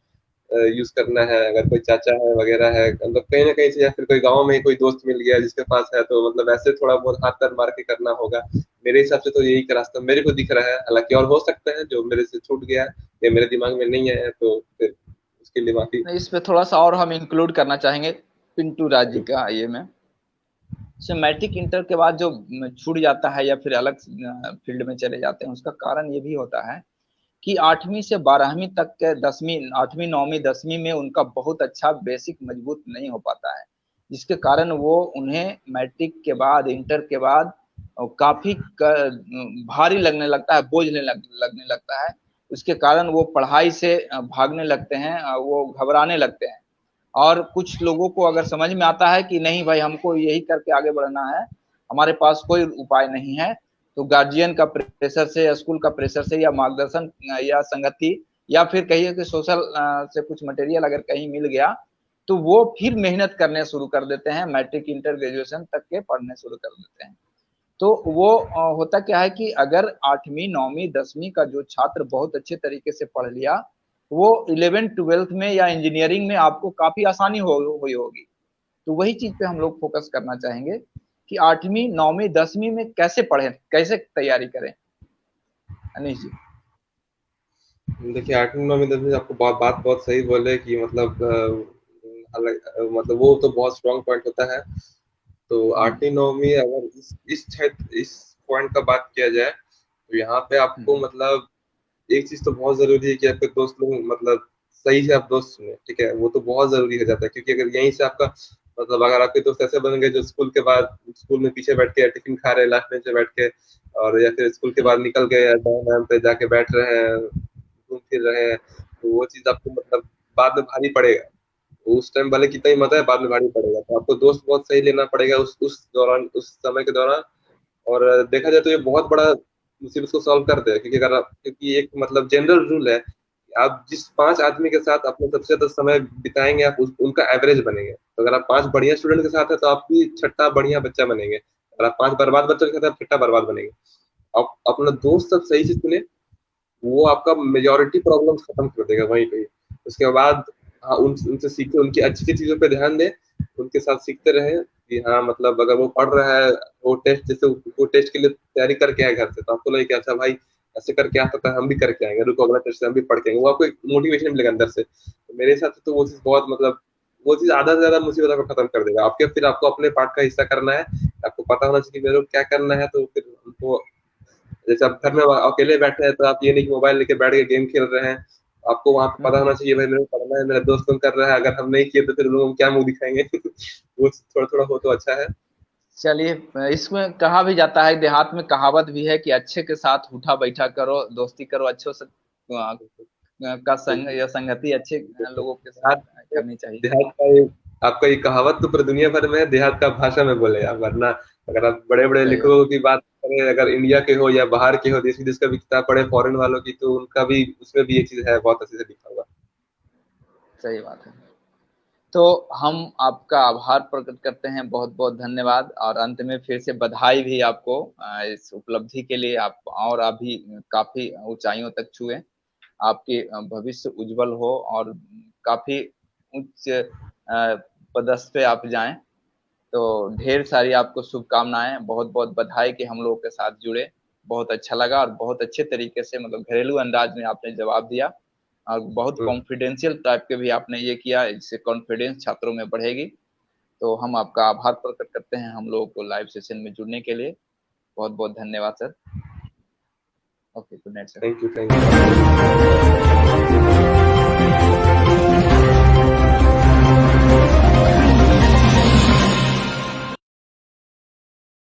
यूज करना है। अगर कोई चाचा है वगैरह है मतलब कहीं ना कहीं से, या फिर कोई गांव में ही कोई दोस्त मिल गया जिसके पास है, तो मतलब ऐसे थोड़ा बहुत हाथ पैर मार के करना होगा। मेरे हिसाब से तो यही का रास्ता मेरे को दिख रहा है, हालांकि और हो सकता है जो मेरे से छूट गया है या मेरे दिमाग में नहीं आया, तो फिर उसके लिए माफी। इस पे थोड़ा सा और हम इंक्लूड करना चाहेंगे पिंटू राज जी का ये में। से मैट्रिक इंटर के बाद जो छूट जाता है या फिर अलग फील्ड में चले जाते हैं, उसका कारण ये भी होता है कि 8वीं से 12वीं तक के 10वीं 8वीं 9वीं 10वीं में उनका बहुत अच्छा बेसिक मजबूत नहीं हो पाता है, जिसके कारण वो उन्हें मैट्रिक के बाद, इंटर के बाद काफी भारी लगने लगता है, बोझ लगने लगता है। उसके कारण वो पढ़ाई से भागने लगते हैं, वो घबराने लगते हैं। और कुछ लोगों को अगर समझ में आता है कि नहीं भाई हमको यही करके आगे बढ़ना है, हमारे पास कोई उपाय नहीं है, तो गार्जियन का प्रेशर से या स्कूल का प्रेशर से या मार्गदर्शन या संगति या फिर कहिए कि सोशल से कुछ मटेरियल अगर कहीं मिल गया, तो वो फिर मेहनत करने शुरू कर देते हैं, मैट्रिक इंटर ग्रेजुएशन तक के पढ़ने शुरू कर देते हैं। तो वो होता क्या है कि अगर 8वीं 9वीं 10वीं का जो छात्र बहुत अच्छे तरीके से पढ़ लिया, वो 11th 12th में या इंजीनियरिंग में आपको काफी आसानी हुई होगी। तो वही चीज पे हम लोग फोकस करना चाहेंगे कि 8वीं 9वीं 10वीं में कैसे पढ़े, कैसे तैयारी करें। अनिश जी। देखिए 8वीं 9वीं 10वीं आपको बात बहुत सही बोले कि मतलब मतलब वो तो बहुत स्ट्रांग पॉइंट होता है। तो 8वीं 9वीं अगर इस क्षेत्र इस पॉइंट का बात किया जाए तो यहाँ पे आपको मतलब एक चीज तो बहुत जरूरी है कि आपके दोस्त लोग मतलब सही से आप दोस्त सुने, ठीक है, वो तो बहुत जरूरी हो जाता है, क्योंकि अगर यहीं से आपका मतलब अगर आपके दोस्त ऐसे बन गए जो स्कूल के बाद स्कूल में पीछे बैठ के टिफिन खा रहे हैं लास्ट बेंच पे बैठ के, और या फिर स्कूल के बाद निकल गए डैम पे जाके बैठ रहे हैं, घूम फिर रहे हैं, तो वो चीज आपको मतलब बाद में भारी पड़ेगा। उस टाइम भले कितना ही मजा है, बाद में भारी पड़ेगा, तो आपको दोस्त बहुत सही लेना पड़ेगा उस दौरान, उस समय के दौरान। और देखा जाए तो ये बहुत बड़ा मुसीबत को सॉल्व कर दे, क्योंकि अगर क्योंकि एक मतलब जनरल रूल है, आप जिस 5 आदमी के साथ अपने सबसे ज्यादा समय बिताएंगे आप उनका एवरेज बनेंगे। तो अगर आप 5 बढ़िया स्टूडेंट के साथ है तो आप भी छठा बढ़िया बच्चा बनेंगे, अगर आप 5 बर्बाद बच्चों के साथ आप छठा बर्बाद बनेंगे। आप अपना दोस्त सब सही से चुने, वो आपका मेजोरिटी प्रॉब्लम खत्म कर देगा वहीं पे। उसके बाद हाँ उनसे सीखे, उनकी अच्छी अच्छी चीजों पे ध्यान दें, उनके साथ सीखते रहे कि हाँ मतलब अगर वो पढ़ रहा है, वो टेस्ट जैसे वो टेस्ट के लिए तैयारी करके आए घर से, तो आपको लगे कि अच्छा भाई ऐसे करके आता था हम भी करके आएंगे, रुको अगला टेस्ट से हम भी पढ़ के आएंगे, वो आपको एक मोटिवेशन मिलेगा अंदर से। तो मेरे हिसाब से तो वो चीज बहुत मतलब वो चीज आधा से ज्यादा मुसीबत आपको खत्म कर देगा। आपके फिर आपको अपने पार्ट का हिस्सा करना है, आपको पता होना चाहिए कि मेरे को क्या करना है। तो फिर उनको, जैसे आप घर में अकेले बैठे हैं तो आप ये नहीं कि मोबाइल लेके बैठ के गेम खेल रहे हैं, आपको वहां पे पता होना चाहिए भाई मेरे को पढ़ना है, मेरा दोस्त लोग कर रहा है, अगर हम नहीं किए तो फिर लोगों को क्या मुंह दिखाएंगे। वो थोड़ा थोड़ा हो तो अच्छा है। चलिए, इसमें कहा भी जाता है, देहात में कहावत भी है कि अच्छे के साथ उठा बैठा करो, दोस्ती करो अच्छों से, का संग या संगति अच्छे लोगों के साथ देहात करनी चाहिए। देहात का आपका ये कहावत तो पूरी दुनिया भर में है, देहात का भाषा में बोले आप, वरना अगर आप बड़े बड़े सही बात। लेखकों की बात करें, अगर इंडिया के हो या बाहर के हो, देश विदेश का भी किताब पढ़े फॉरेन वालों की, तो उनका भी उसमें भी ये चीज है, बहुत अच्छे से लिखा हुआ। सही बात है। तो हम आपका आभार प्रकट करते हैं, बहुत बहुत धन्यवाद, और अंत में फिर से बधाई भी आपको इस उपलब्धि के लिए। आप और अभी काफी ऊंचाइयों तक छुए, आपके भविष्य उज्जवल हो, और काफी उच्च पदस्थ पे आप जाएं। तो ढेर सारी आपको शुभकामनाएं, बहुत बहुत बधाई कि हम लोगों के साथ जुड़े। बहुत अच्छा लगा, और बहुत अच्छे तरीके से, मतलब घरेलू अंदाज में आपने जवाब दिया, और बहुत हम्म, कॉन्फिडेंशियल टाइप के भी आपने ये किया, इससे कॉन्फिडेंस छात्रों में बढ़ेगी। तो हम आपका आभार प्रकट करते हैं हम लोगों को लाइव सेशन में जुड़ने के लिए। बहुत बहुत धन्यवाद sir. Okay, good night sir. Thank you, thank you.